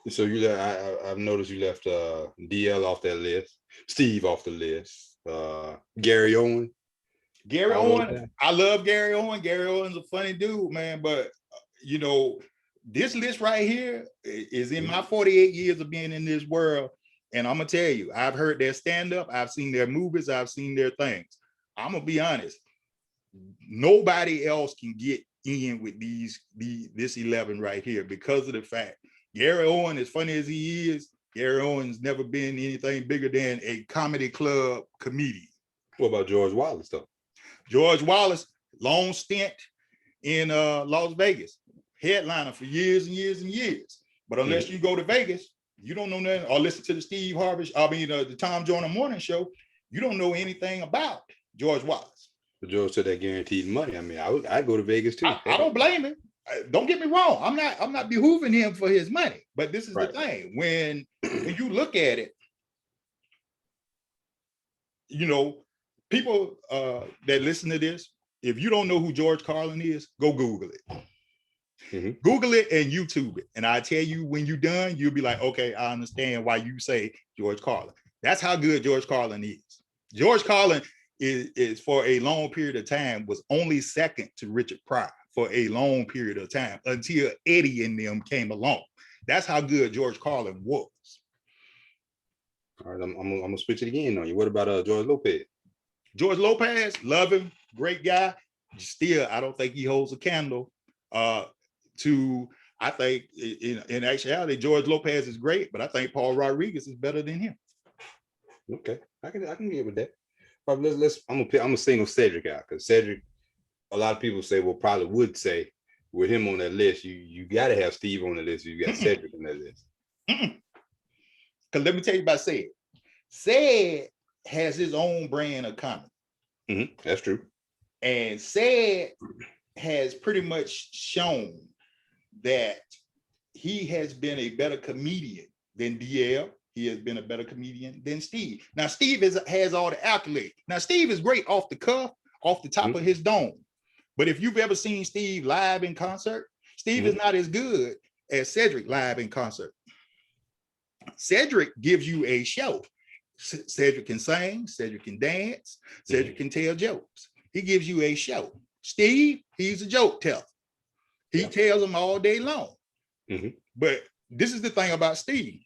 So I've noticed you left DL off that list, Steve off the list, Gary Owen. I love Gary Owen. Gary Owen's a funny dude, man. But you know, this list right here is in my 48 years of being in this world. And I'm gonna tell you, I've heard their stand-up, I've seen their movies, I've seen their things. I'm gonna be honest. Nobody else can get in with this 11 right here because of the fact Gary Owen, as funny as he is, Gary Owen's never been anything bigger than a comedy club comedian. What about George Wallace though? George Wallace, long stint in Las Vegas, headliner for years and years and years. But unless you go to Vegas, you don't know nothing, or listen to the Tom Joyner Morning Show, you don't know anything about George Wallace. But George said that guaranteed money. I mean, I'd go to Vegas too. I don't blame him. Don't get me wrong. I'm not behooving him for his money. But this is the thing. When you look at it, you know, people that listen to this, if you don't know who George Carlin is, go Google it. Google it and YouTube it. And I tell you, when you're done, you'll be like, okay, I understand why you say George Carlin. That's how good George Carlin is. George Carlin is for a long period of time was only second to Richard Pryor for a long period of time until Eddie and them came along. That's how good George Carlin was. All right, I'm gonna switch it again on you. What about George Lopez? George Lopez, love him, great guy. Still, I don't think he holds a candle to. I think in actuality, George Lopez is great, but I think Paul Rodriguez is better than him. Okay, I can get with that. But I'm gonna single Cedric out because Cedric, a lot of people say, probably would say with him on that list, you got to have Steve on the list. You got Cedric on that list. Because let me tell you about Ced. Ced has his own brand of comedy. That's true. And Ced has pretty much shown that he has been a better comedian than DL. He has been a better comedian than Steve. Now, Steve has all the accolades. Now, Steve is great off the cuff, off the top of his dome. But if you've ever seen Steve live in concert, Steve is not as good as Cedric live in concert. Cedric gives you a show. Cedric can sing, Cedric can dance, Cedric can tell jokes. He gives you a show. Steve, he's a joke teller. He tells them all day long. But this is the thing about Steve.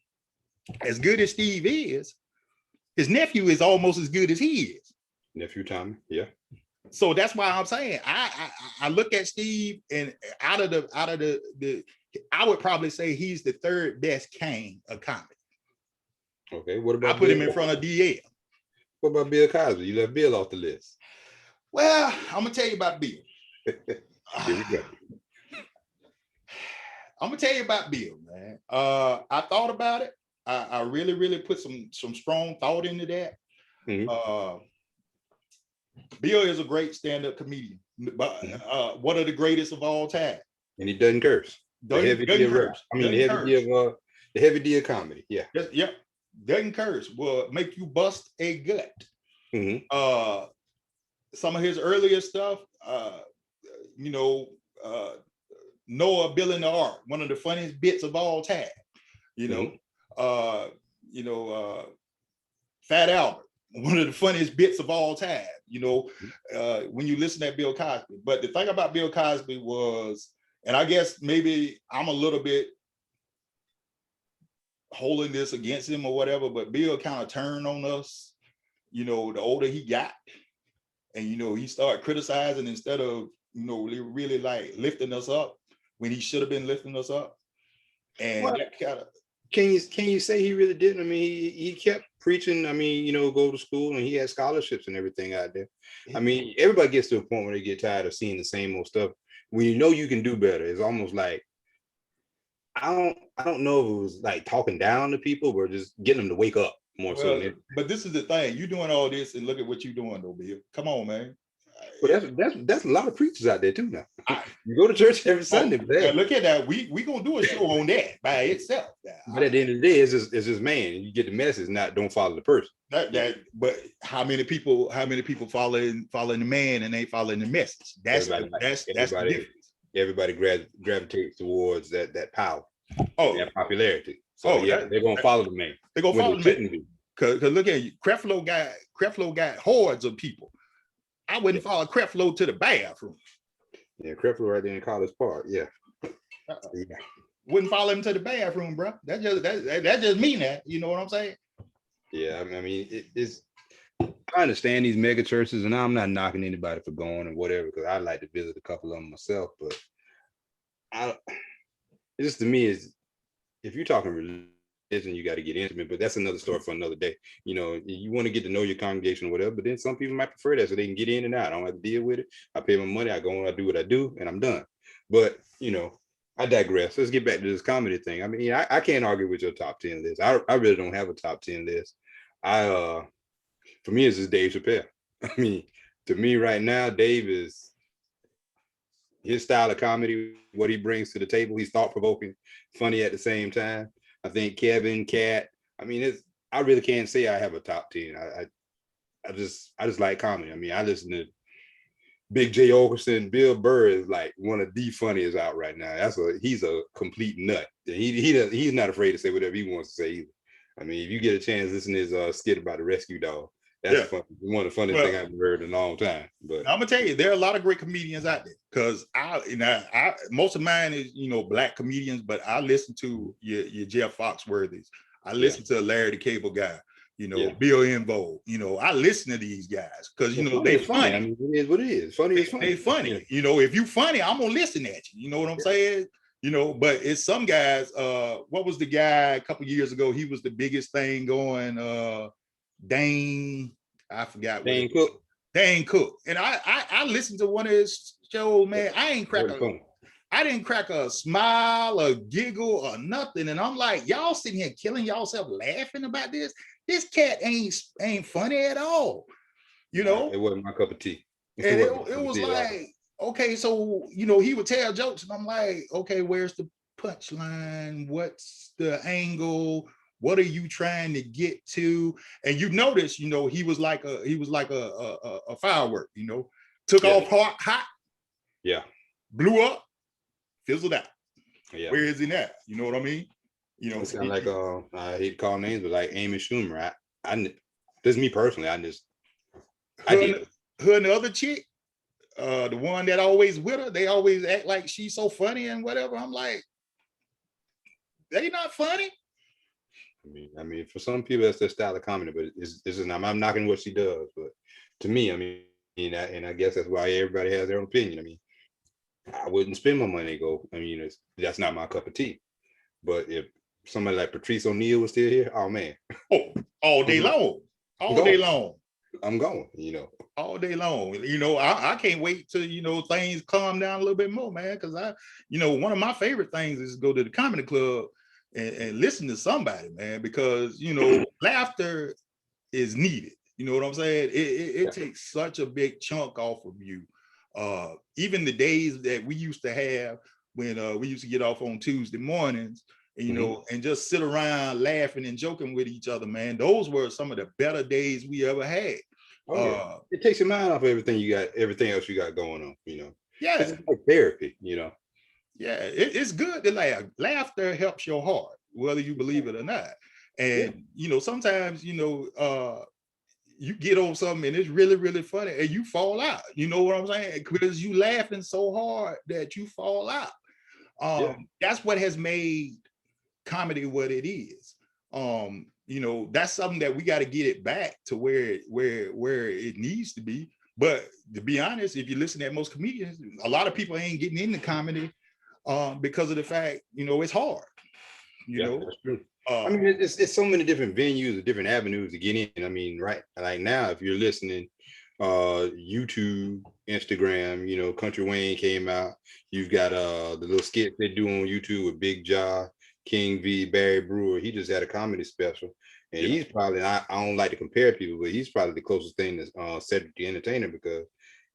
As good as Steve is, his nephew is almost as good as he is. Nephew Tommy, yeah. So that's why I'm saying I look at Steve, and out of the I would probably say he's the third best king of comedy. Okay, what about I put him in front of DL. What about Bill Cosby? You left Bill off the list. Well, I'm gonna tell you about Bill. Here we go. I'm gonna tell you about Bill, man. I thought about it, I really, really put some strong thought into that. Mhm, Uh, Bill is a great stand-up comedian, but mhm. one of the greatest of all time. And he doesn't curse. The heavy D Doesn't of rap. curse, I mean, doesn't curse. the heavy D of comedy. Yeah. Yep, doesn't curse. Will make you bust a gut. Hmm. Uh, some of his earlier stuff, you know, uh, Noah, Bill in the Ark, one of the funniest bits of all time. You know, Hmm. uh, you know, Fat Albert, one of the funniest bits of all time. You know, when you listen to Bill Cosby. But the thing about Bill Cosby was, and I guess maybe I'm a little bit holding this against him or whatever, but Bill kind of turned on us, you know, the older he got. And, you know, he started criticizing instead of, you know, really like lifting us up when he should have been lifting us up. And Well, that kind of, can you say he really didn't? I mean, he kept preaching. I mean, you know, go to school, and he had scholarships and everything out there. I mean, everybody gets to a point where they get tired of seeing the same old stuff. When you know you can do better, it's almost like I don't know if it was like talking down to people or just getting them to wake up more so than well, anything. but this is the thing. You doing all this and look at what you're doing though, Bill. Come on, man. But that's a lot of preachers out there too now. I, You go to church every oh, Sunday, but now hey, look at that. We gonna do a show on that by itself. but at the end of the day, it's just man, you get the message, not don't follow the person. But how many people following the man and ain't following the message? Everybody like That's the difference. everybody gravitates towards that power, Oh, that popularity. So oh, yeah, they're gonna follow the man they gonna when follow they the man. shouldn't be. Cause look at you, Creflo got hordes of people. I Yeah, wouldn't follow Creflo to the bathroom. yeah, Creflo right there in College Park. Yeah, Uh-uh. yeah, Wouldn't follow him to the bathroom, bro. That just mean that. You know what I'm saying? yeah. I mean, it's. I understand these mega churches, and I'm not knocking anybody for going or whatever, because I like to visit a couple of them myself. But I, it just to me is if you're talking religion, you got to get intimate, but that's another story for another day. You know, you want to get to know your congregation or whatever, but then some people might prefer that so they can get in and out. I don't have to deal with it. I pay my money, I go and I do what I do, and I'm done. But you know, I digress. Let's get back to this comedy thing. I mean, I can't argue with your top 10 list. I really don't have a top 10 list. I for me it's just Dave Chappelle. I mean, to me right now, Dave is his style of comedy, what he brings to the table. He's thought provoking, funny at the same time. I think Kevin, Cat. I mean, it's. I really can't say I have a top 10. I just like comedy. I mean, I listen to Big J Okerson. Bill Burr is like one of the funniest out right now. He's a complete nut. He's not afraid to say whatever he wants to say either. I mean, if you get a chance, listen to his skit about the rescue dog. That's Yeah. one of the funniest things I've heard in a long time. But I'm gonna tell you, there are a lot of great comedians out there. Cause I most of mine is black comedians, but I listen to your Jeff Foxworthy's. I yeah, listen to Larry the Cable Guy. yeah. Bill Invo. I listen to these guys because Well, they funny. I funny. mean, it is what it is. Funny is They funny. funny. Yeah. If you funny, I'm gonna listen at you. You know what I'm saying? But it's some guys. What was the guy a couple years ago? He was the biggest thing going. Dane, I forgot what it Dane was. Cook. Dane Cook. And I listened to one of his shows, man. Very I didn't crack a smile, a giggle, or nothing. And I'm like, y'all sitting here killing yourself laughing about this. This cat ain't funny at all. It wasn't my cup of tea. And it was like, okay, so he would tell jokes, and I'm like, okay, where's the punchline? What's the angle? What are you trying to get to? And you notice, he was like a firework, took off hot, yeah, blew up, fizzled out. yeah. Where is he now? You know what I mean? It's kind of like I hate to call names, but like Amy Schumer. This is me personally. I did. Her and the other chick, the one that always with her, they always act like she's so funny and whatever. I'm like, they not funny. I mean, for some people that's their style of comedy, but it's just I'm knocking what she does, but to me, I mean, and I guess that's why everybody has their own opinion. I mean, I wouldn't spend my money to go. I mean, that's not my cup of tea. But if somebody like Patrice O'Neal was still here, oh man, all day long, day long. I'm going. All day long. I can't wait till things calm down a little bit more, man. Because one of my favorite things is go to the comedy club and listen to somebody, man, because laughter is needed. You know what I'm saying? It takes such a big chunk off of you. Even the days that we used to have when we used to get off on Tuesday mornings, and just sit around laughing and joking with each other, man. Those were some of the better days we ever had. Oh yeah, it takes your mind off everything else you got going on. Yeah, it's like therapy. Yeah, it's good to laugh. Laughter helps your heart, whether you believe it or not. And sometimes you get on something and it's really, really funny and you fall out. You know what I'm saying? Because you laughing so hard that you fall out. That's what has made comedy what it is. That's something that we got to get it back to where it needs to be. But to be honest, if you listen to most comedians, a lot of people ain't getting into comedy because of the fact, it's hard. That's true. I mean, it's so many different venues and different avenues to get in. I mean, right, like now, if you're listening, YouTube, Instagram, Country Wayne came out. You've got the little skit they do on YouTube with Big Jaw, King V, Barry Brewer. He just had a comedy special, and he's probably, I don't like to compare people, but he's probably the closest thing to Cedric the Entertainer, because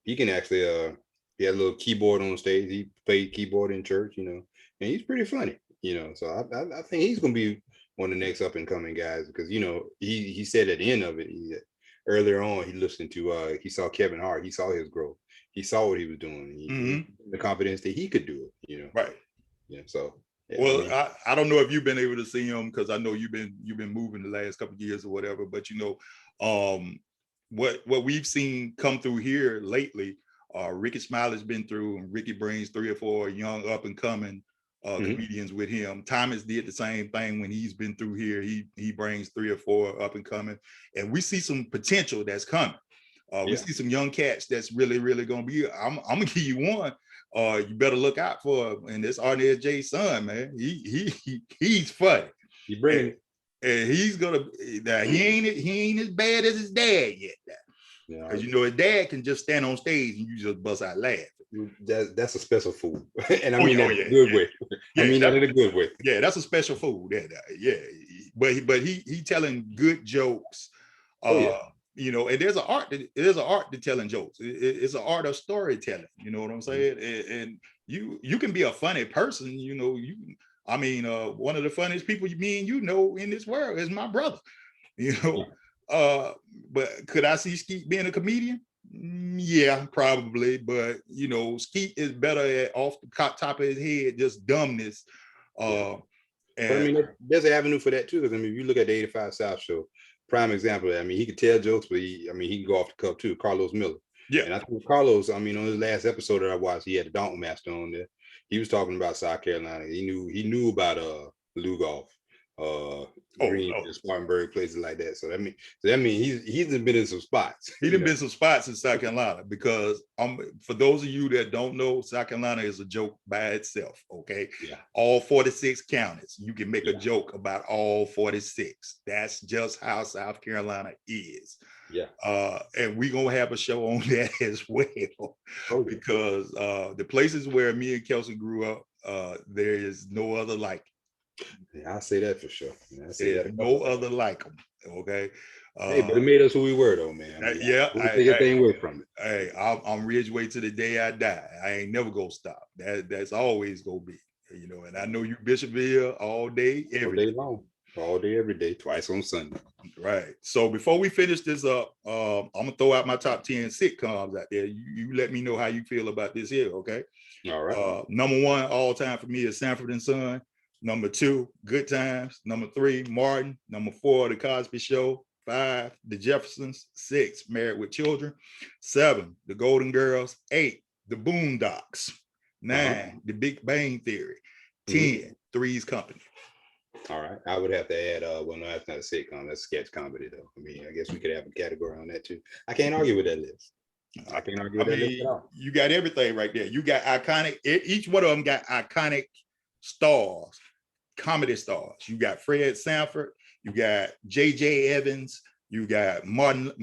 he can actually he had a little keyboard on stage. He played keyboard in church, and he's pretty funny. So I think he's gonna be one of the next up and coming guys, because he said at the end of it, earlier on, he listened to he saw Kevin Hart, he saw his growth, he saw what he was doing, he the confidence that he could do it. Right. So well, I don't know if you've been able to see him, because I know you've been moving the last couple of years or whatever, but what we've seen come through here lately, Ricky Smiley's been through, and Ricky brings 3 or 4 young up and coming comedians with him. Thomas did the same thing when he's been through here. He brings 3 or 4 up and coming, and we see some potential that's coming. We see some young cats that's really, really gonna be. I'm gonna give you one. You better look out for, and this Arnez J's son, man. He's funny. You bring it. And he's gonna. He ain't as bad as his dad yet. Because his dad can just stand on stage and you just bust out laughing. That's a special food, and I mean that in a good way. I mean that in a good way. Yeah, that's a special food. Yeah. But he telling good jokes. And there's an art to telling jokes. It's an art of storytelling. You know what I'm saying? And you can be a funny person. One of the funniest people me and in this world is my brother. But could I see Skeet being a comedian? Yeah, probably. But Skeet is better at off the top of his head, just dumbness. But I mean, there's an avenue for that too. Because I mean, if you look at the 85 South show, prime example. I mean, he could tell jokes, but he can go off the cuff too. Carlos Miller. Yeah. And I think Carlos, on his last episode that I watched, he had the Dalton Master on there. He was talking about South Carolina. He knew about Lugoff, Green, Spartanburg, places like that. So that means he's been in some spots. He's been some spots in South Carolina, because for those of you that don't know, South Carolina is a joke by itself. Okay. Yeah. All 46 counties, you can make a joke about all 46. That's just how South Carolina is. Yeah. And we're gonna have a show on that as well. Because the places where me and Kelsey grew up, there is no other like it. Yeah, I say that for sure. There's no other like them. Okay. Hey, but it made us who we were, though, man. I take a thing away from it. Hey, I'm Ridgeway to the day I die. I ain't never gonna stop. That's always gonna be. And I know you Bishopville all day, every day long. All day, every day, twice on Sunday. Right. So before we finish this up, I'm gonna throw out my top 10 sitcoms out there. You let me know how you feel about this here, okay? All right. Number 1 all time for me is Sanford and Son. Number 2, Good Times. Number 3, Martin. Number 4, The Cosby Show. 5, The Jeffersons. 6, Married with Children. 7, The Golden Girls. 8, The Boondocks. 9, The Big Bang Theory. 10, Three's Company. All right. I would have to add, well, no, that's not a sitcom. That's sketch comedy, though. I mean, I guess we could have a category on that, too. I can't argue with that list. I can't argue with that list at all. You got everything right there. You got iconic. Each one of them got iconic stars, comedy stars. You got Fred Sanford. You got J.J. Evans. You got Martin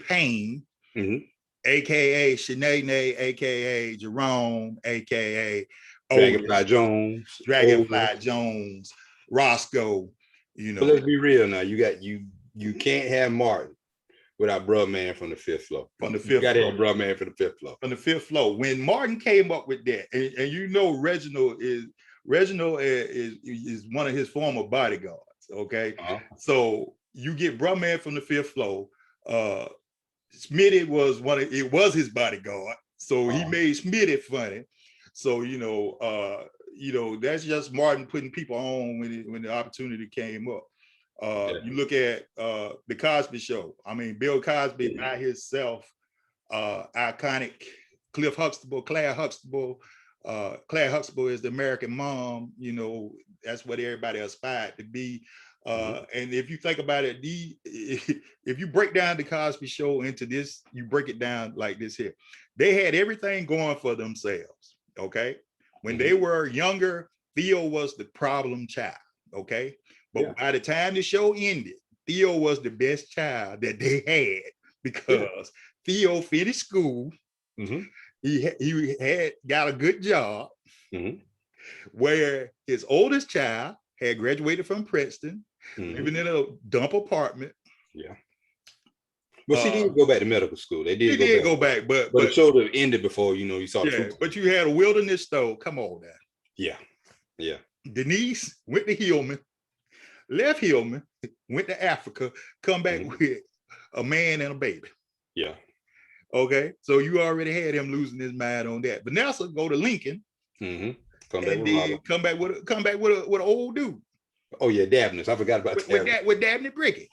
Payne, a.k.a. Shanae, a.k.a. Jerome, a.k.a. Dragonfly Jones. Dragonfly Jones. Roscoe, But let's be real now. You can't have Martin without Bruh Man from the fifth floor. from the You fifth got to floor. have Bruh Man from the fifth floor. From the fifth floor. When Martin came up with that, and Reginald is one of his former bodyguards. Okay, so you get Bruh Man from the fifth floor. Smitty was his bodyguard, so he made Smitty funny. So that's just Martin putting people on when the opportunity came up. You look at the Cosby Show. I mean, Bill Cosby by himself, iconic. Claire Huxtable. Claire Huxtable is the American mom. That's what everybody aspired to be. And if you think about it, if you break down the Cosby Show into this, you break it down like this here. They had everything going for themselves. Okay. When they were younger, Theo was the problem child. Okay. But by the time the show ended, Theo was the best child that they had because Theo finished school. He had got a good job, where his oldest child had graduated from Princeton, living in a dump apartment. Yeah. But she did go back to medical school. They did go back, but the show that ended before you saw. Yeah, but you had a wilderness store. Come on now. Yeah. Denise went to Hillman, left Hillman, went to Africa, come back with a man and a baby. Yeah. Okay, so you already had him losing his mind on that. Vanessa go to Lincoln, come back with an old dude. Oh yeah, Dabney. I forgot about with Dabney Brickett.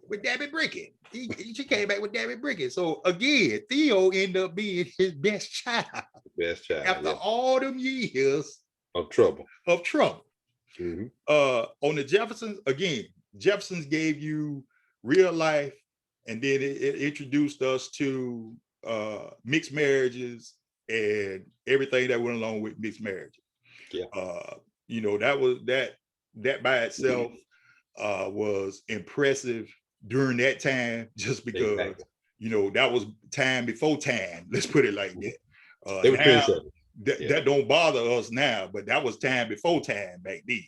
With Dabney Brickett, she came back with Dabney Brickett. So again, Theo ended up being his best child. After all them years of trouble. On the Jeffersons, again, Jeffersons gave you real life. And then it introduced us to mixed marriages and everything that went along with mixed marriages. Yeah. That by itself was impressive during that time, just because that was time before time. Let's put it like that. That don't bother us now, but that was time before time back then.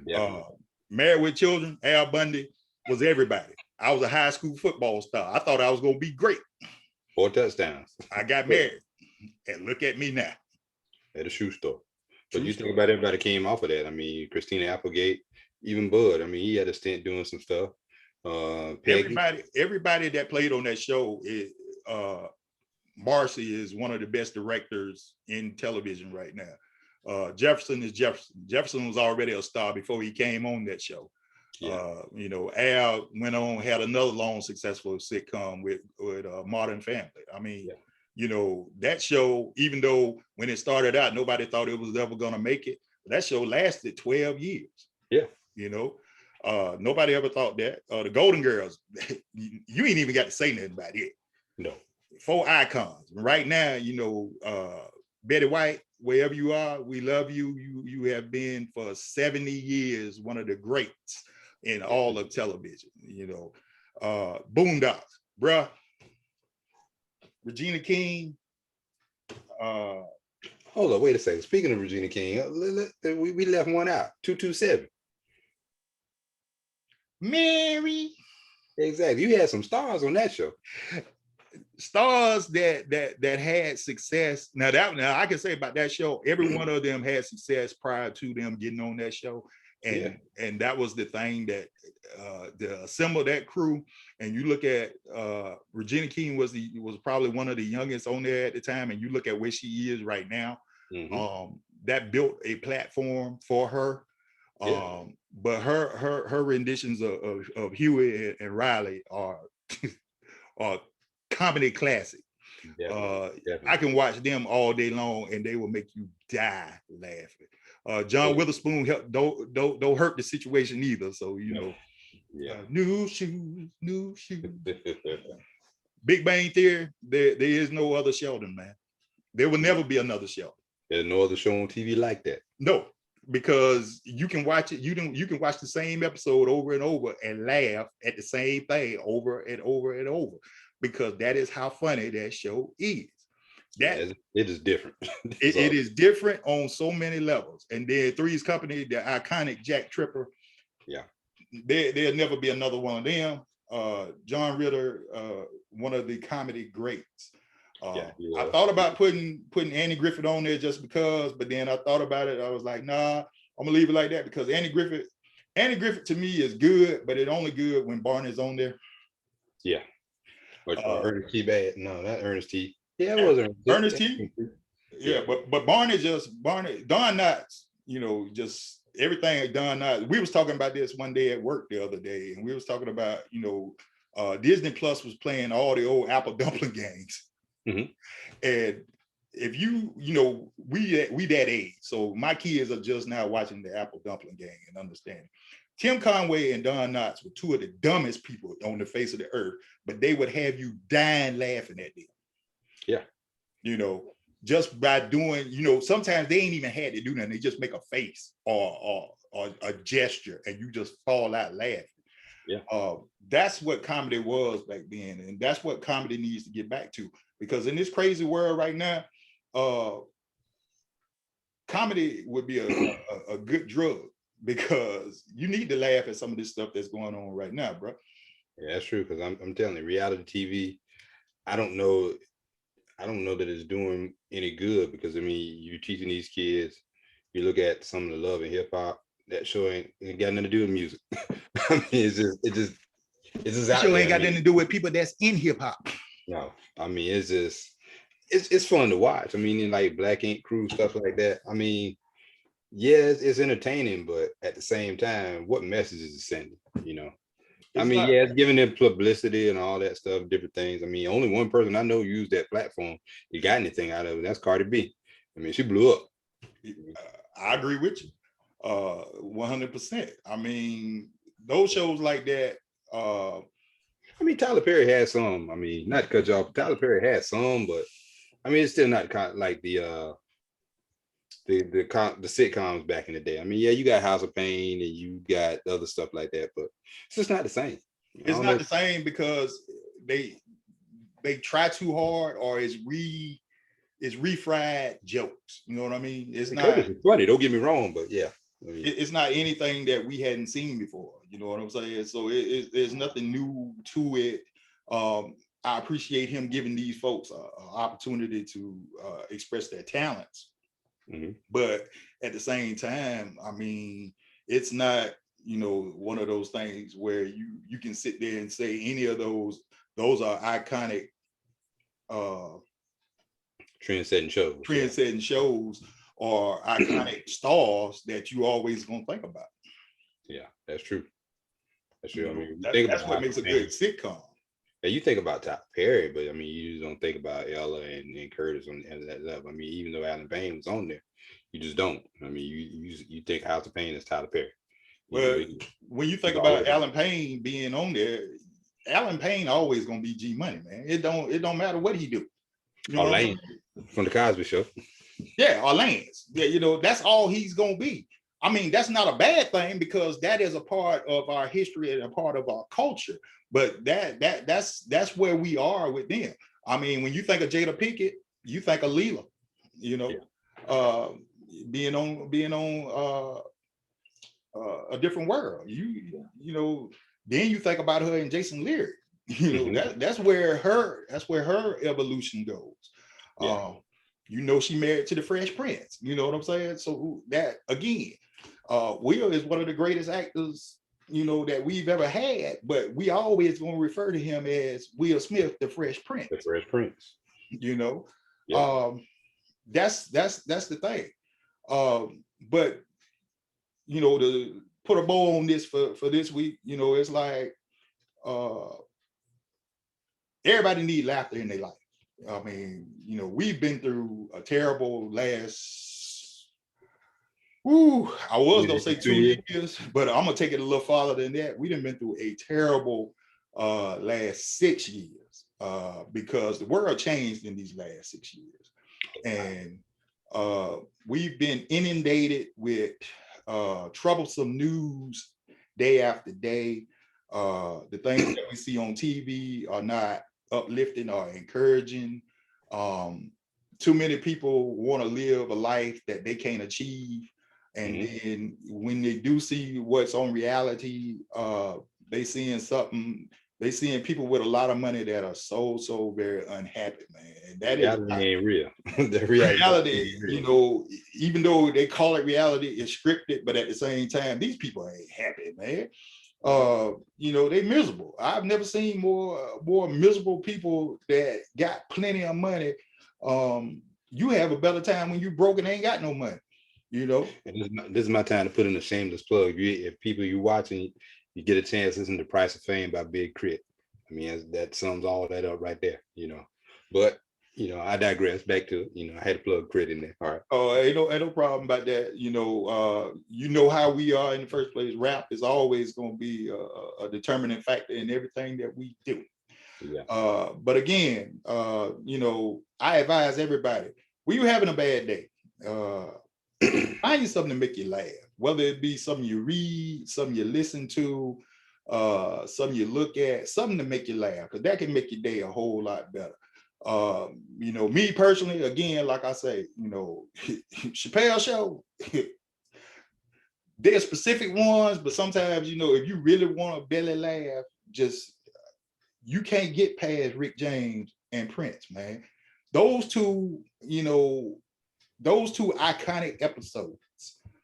Yeah. Married with Children, Al Bundy was everybody. I was a high school football star. I thought I was going to be great. 4 touchdowns. I got married. And look at me now. At a shoe store. But you think about everybody came off of that. I mean, Christina Applegate, even Bud. I mean, he had a stint doing some stuff. Everybody that played on that show, Marcy is one of the best directors in television right now. Jefferson is Jefferson. Jefferson was already a star before he came on that show. Al went on, had another long successful sitcom with Modern Family. I mean, that show, even though when it started out, nobody thought it was ever going to make it, that show lasted 12 years. Nobody ever thought that. The Golden Girls, you ain't even got to say nothing about it. No. 4 icons. Right now, Betty White, wherever you are, we love you. You have been for 70 years one of the greats in all of television. Boondocks, bruh. Regina King. Hold on, wait a second. Speaking of Regina King, we left one out. 227. Mary. Exactly. You had some stars on that show. Stars that had success. Now I can say about that show, every one of them had success prior to them getting on that show. And that was the thing that to assemble that crew. And you look at Regina King was probably one of the youngest on there at the time, and you look at where she is right now. That built a platform for her. But her renditions of Huey and Riley are comedy classic. Definitely. I can watch them all day long and they will make you die laughing. John Witherspoon don't hurt the situation either. So new shoes. Big Bang Theory, there is no other Sheldon, man. There will never be another Sheldon. There's no other show on TV like that. No, because you can watch it. You can watch the same episode over and over and laugh at the same thing over and over and over, because that is how funny that show is. That it is different. it is different on so many levels. And then Three's Company, the iconic Jack Tripper. Yeah. There'll never be another one of them. John Ritter, one of the comedy greats. I thought about putting Andy Griffith on there just because, but then I thought about it. I was like, nah, I'm gonna leave it like that because Andy Griffith to me is good, but it's only good when Barney's on there. Yeah. Which Ernest T. Bad? No, not Ernest T. Yeah, it was Ernest T. Yeah, but Barney, Don Knotts, just everything Don Knotts. We was talking about this one day at work the other day, and we was talking about, Disney Plus was playing all the old Apple Dumpling games. Mm-hmm. And if we that age, so my kids are just now watching the Apple Dumpling Gang and understanding. Tim Conway and Don Knotts were two of the dumbest people on the face of the earth, but they would have you dying laughing at them. Yeah. Just by doing, sometimes they ain't even had to do nothing. They just make a face or a gesture and you just fall out laughing. Yeah. That's what comedy was back then. And that's what comedy needs to get back to. Because in this crazy world right now, comedy would be a good drug because you need to laugh at some of this stuff that's going on right now, bro. Yeah, that's true. Because I'm telling you, reality TV, I don't know that it's doing any good because you're teaching these kids. You look at some of the love in hip hop. That show ain't got nothing to do with music. It's just that show ain't got nothing to do with people that's in hip hop. No, it's just it's fun to watch. Like Black Ink Crew, stuff like that. Yeah, it's entertaining, but at the same time, what message is it sending? It's giving them publicity and all that stuff, different things. Only one person I know used that platform. You got anything out of it? That's Cardi B. She blew up. I agree with you, 100%. Those shows like that. Tyler Perry had some. Not to cut you off, Tyler Perry had some, but it's still not like the sitcoms back in the day. Yeah, you got House of Pain and you got other stuff like that, but it's just not the same. It's not the same because they try too hard, or it's refried jokes. You know what I mean? It's not funny. Don't get me wrong, but yeah, it's not anything that we hadn't seen before. You know what I'm saying? So there's nothing new to it. I appreciate him giving these folks an opportunity to express their talents. Mm-hmm. But at the same time, it's not, one of those things where you can sit there and say any of those are iconic trend-setting shows or iconic stars that you always gonna think about. Yeah, that's true. That's true. That's what makes a good sitcom. Yeah, you think about Tyler Perry, but you just don't think about Ella and Curtis on that level. Even though Alan Payne was on there, you just don't. You think House of Pain is Tyler Perry. Well, when you think about Alan Payne being on there, Alan Payne always gonna be G Money, man. It don't matter what he do. Or Lance from the Cosby Show. Yeah, or Lance. Yeah, that's all he's gonna be. That's not a bad thing because that is a part of our history and a part of our culture. But that's where we are with them. When you think of Jada Pinkett, you think of Leela. Being on a different world. Then you think about her and Jason Leary. That's where her evolution goes. Yeah. She married to the Fresh Prince. You know what I'm saying? So that again, Will is one of the greatest actors that we've ever had, but we always gonna refer to him as Will Smith, the Fresh Prince. The Fresh Prince. Yeah. That's the thing. But to put a bow on this for this week, it's like everybody needs laughter in their life. We've been through a terrible last, I was gonna say 2 years, but I'm gonna take it a little farther than that. We done been through a terrible last 6 years because the world changed in these last 6 years. And we've been inundated with troublesome news day after day. The things that we see on TV are not uplifting or encouraging. too many people want to live a life that they can't achieve. And then when they do see what's on reality, they seeing something, they seeing people with a lot of money that are so very unhappy, man. And that is reality ain't real. The reality, ain't real. you know, even though they call it reality, it's scripted, but at the same time, these people ain't happy, man. You know, they miserable. I've never seen more miserable people that got plenty of money. You have a better time when you broke and ain't got no money, you know. And this is my time to put in a shameless plug. If people you watching, you get a chance, listen to Price of Fame by Big Crit. I mean, that sums all that up right there, you know. But you know, I digress. Back to, you know, I had to plug Crit in there. All right. Oh, ain't no problem about that. You know how we are in the first place. Rap is always going to be a determining factor in everything that we do. Yeah. But again, you know, I advise everybody, when you're having a bad day, find you something to make you laugh, whether it be something you read, something you listen to, something you look at, something to make you laugh, because that can make your day a whole lot better. You know, me personally, again, like I say, you know, Chappelle Show, there's specific ones, but sometimes, you know, if you really want a belly laugh, just, you can't get past Rick James and Prince, man. Those two, you know, those two iconic episodes,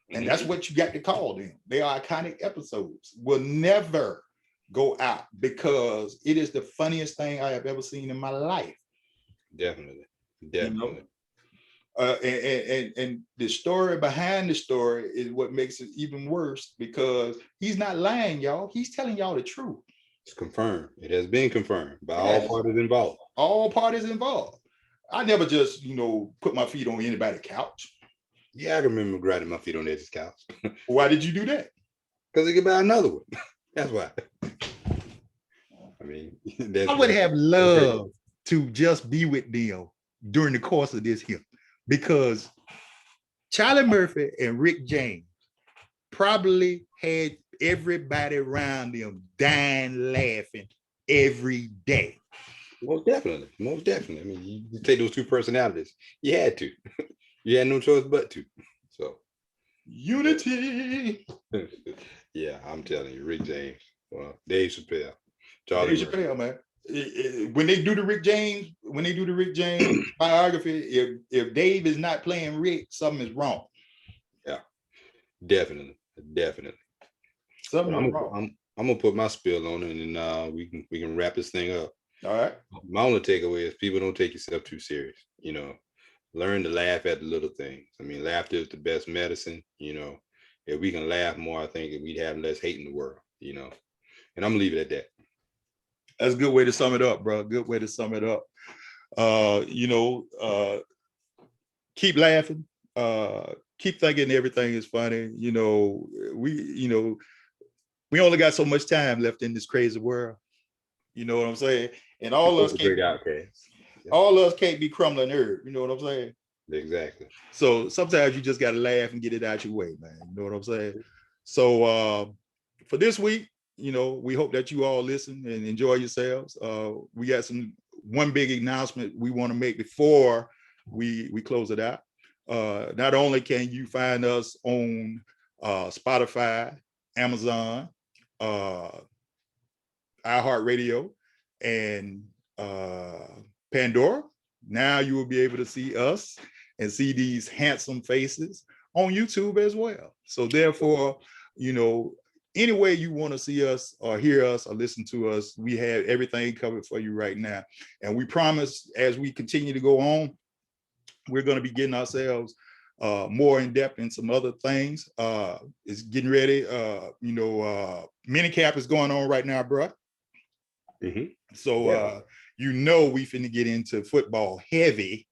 and that's what you got to call them. They are iconic episodes, will never go out because it is the funniest thing I have ever seen in my life. Definitely. You know? And the story behind the story is what makes it even worse, because he's not lying, y'all. He's telling y'all the truth. It's confirmed. It has been confirmed by all parties involved. All parties involved. I never just, you know, put my feet on anybody's couch. Yeah, I can remember grinding my feet on Edge's couch. Why did you do that? Because he could buy another one. That's why. I mean, I would have loved to just be with them during the course of this here, because Charlie Murphy and Rick James probably had everybody around them dying laughing every day. Most definitely. Most definitely. I mean, you take those two personalities. You had to. You had no choice but to. So unity. Yeah, I'm telling you, Rick James, Dave Chappelle, Charlie Dave Chappelle, man. When they do the Rick James biography, if Dave is not playing Rick, something is wrong. Yeah, definitely. Something wrong. I'm gonna put my spill on it, and we can wrap this thing up. All right. My only takeaway is people don't take yourself too serious. You know, learn to laugh at the little things. I mean, laughter is the best medicine. You know, if we can laugh more, I think we'd have less hate in the world. You know, and I'm gonna leave it at that. That's a good way to sum it up, bro. Good way to sum it up. You know, keep laughing. Keep thinking everything is funny. You know, we only got so much time left in this crazy world. You know what I'm saying? And all of us can't be crumbling herb. You know what I'm saying? Exactly. So sometimes you just got to laugh and get it out your way, man. You know what I'm saying? So for this week, you know, we hope that you all listen and enjoy yourselves. We got one big announcement we want to make before we close it out. Not only can you find us on Spotify, Amazon, iHeartRadio, and Pandora, now you will be able to see us and see these handsome faces on YouTube as well. So therefore, you know, any way you want to see us or hear us or listen to us, we have everything covered for you right now. And we promise, as we continue to go on, we're going to be getting ourselves more in depth in some other things. It's getting ready. You know, minicap is going on right now, bro. So you know, we finna get into football heavy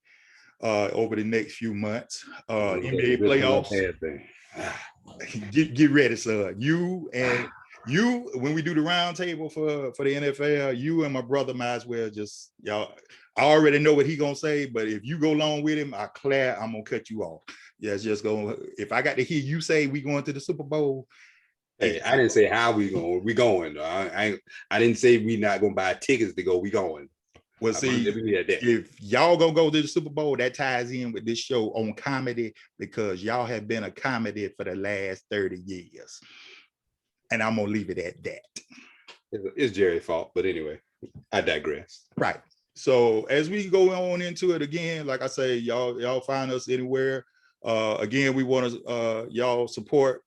over the next few months. NBA playoffs. Get ready, son. You, when we do the round table for the NFL, you and my brother might as well just, y'all, I already know what he gonna say, but if you go along with him, I'm gonna cut you off. Yeah, it's just gonna, if I got to hear you say we going to the Super Bowl. Hey, I didn't say how we going. We going. I didn't say we not gonna buy tickets to go. We going. Well, see, if y'all gonna go to the Super Bowl, that ties in with this show on comedy, because y'all have been a comedy for the last 30 years. And I'm gonna leave it at that. It's Jerry's fault, but anyway, I digress. Right. So as we go on into it again, like I say, y'all find us anywhere. Again, we want to y'all support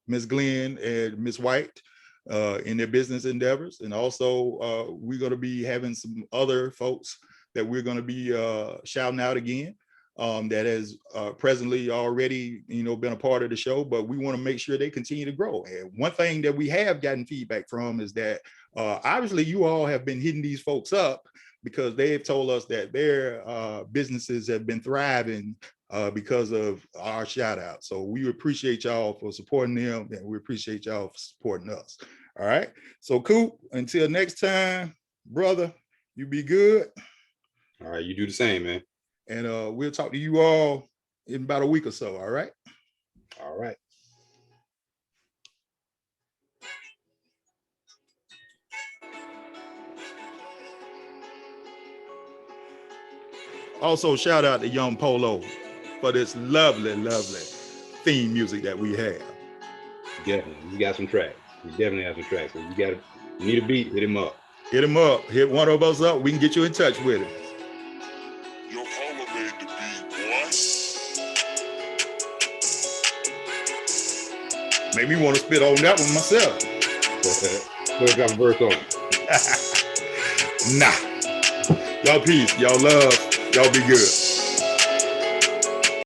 Ms. Glenn and Ms. White in their business endeavors. And also we're going to be having some other folks that we're going to be shouting out again that has presently already, been a part of the show, but we want to make sure they continue to grow. And one thing that we have gotten feedback from is that obviously you all have been hitting these folks up, because they've told us that their businesses have been thriving because of our shout out. So we appreciate y'all for supporting them, and we appreciate y'all for supporting us. All right. So Coop, until next time, brother, you be good. All right, you do the same, man. And we'll talk to you all in about a week or so. All right. All right. Also, shout out to Young Polo for this lovely, lovely theme music that we have. Definitely. You got some tracks. You definitely have some tracks. So you need a beat, hit him up. Hit him up. Hit one of us up. We can get you in touch with him. Young Polo made the beat, boy. Made me want to spit on that one myself. Put a verse on it. Nah. Y'all peace. Y'all love. Y'all be good.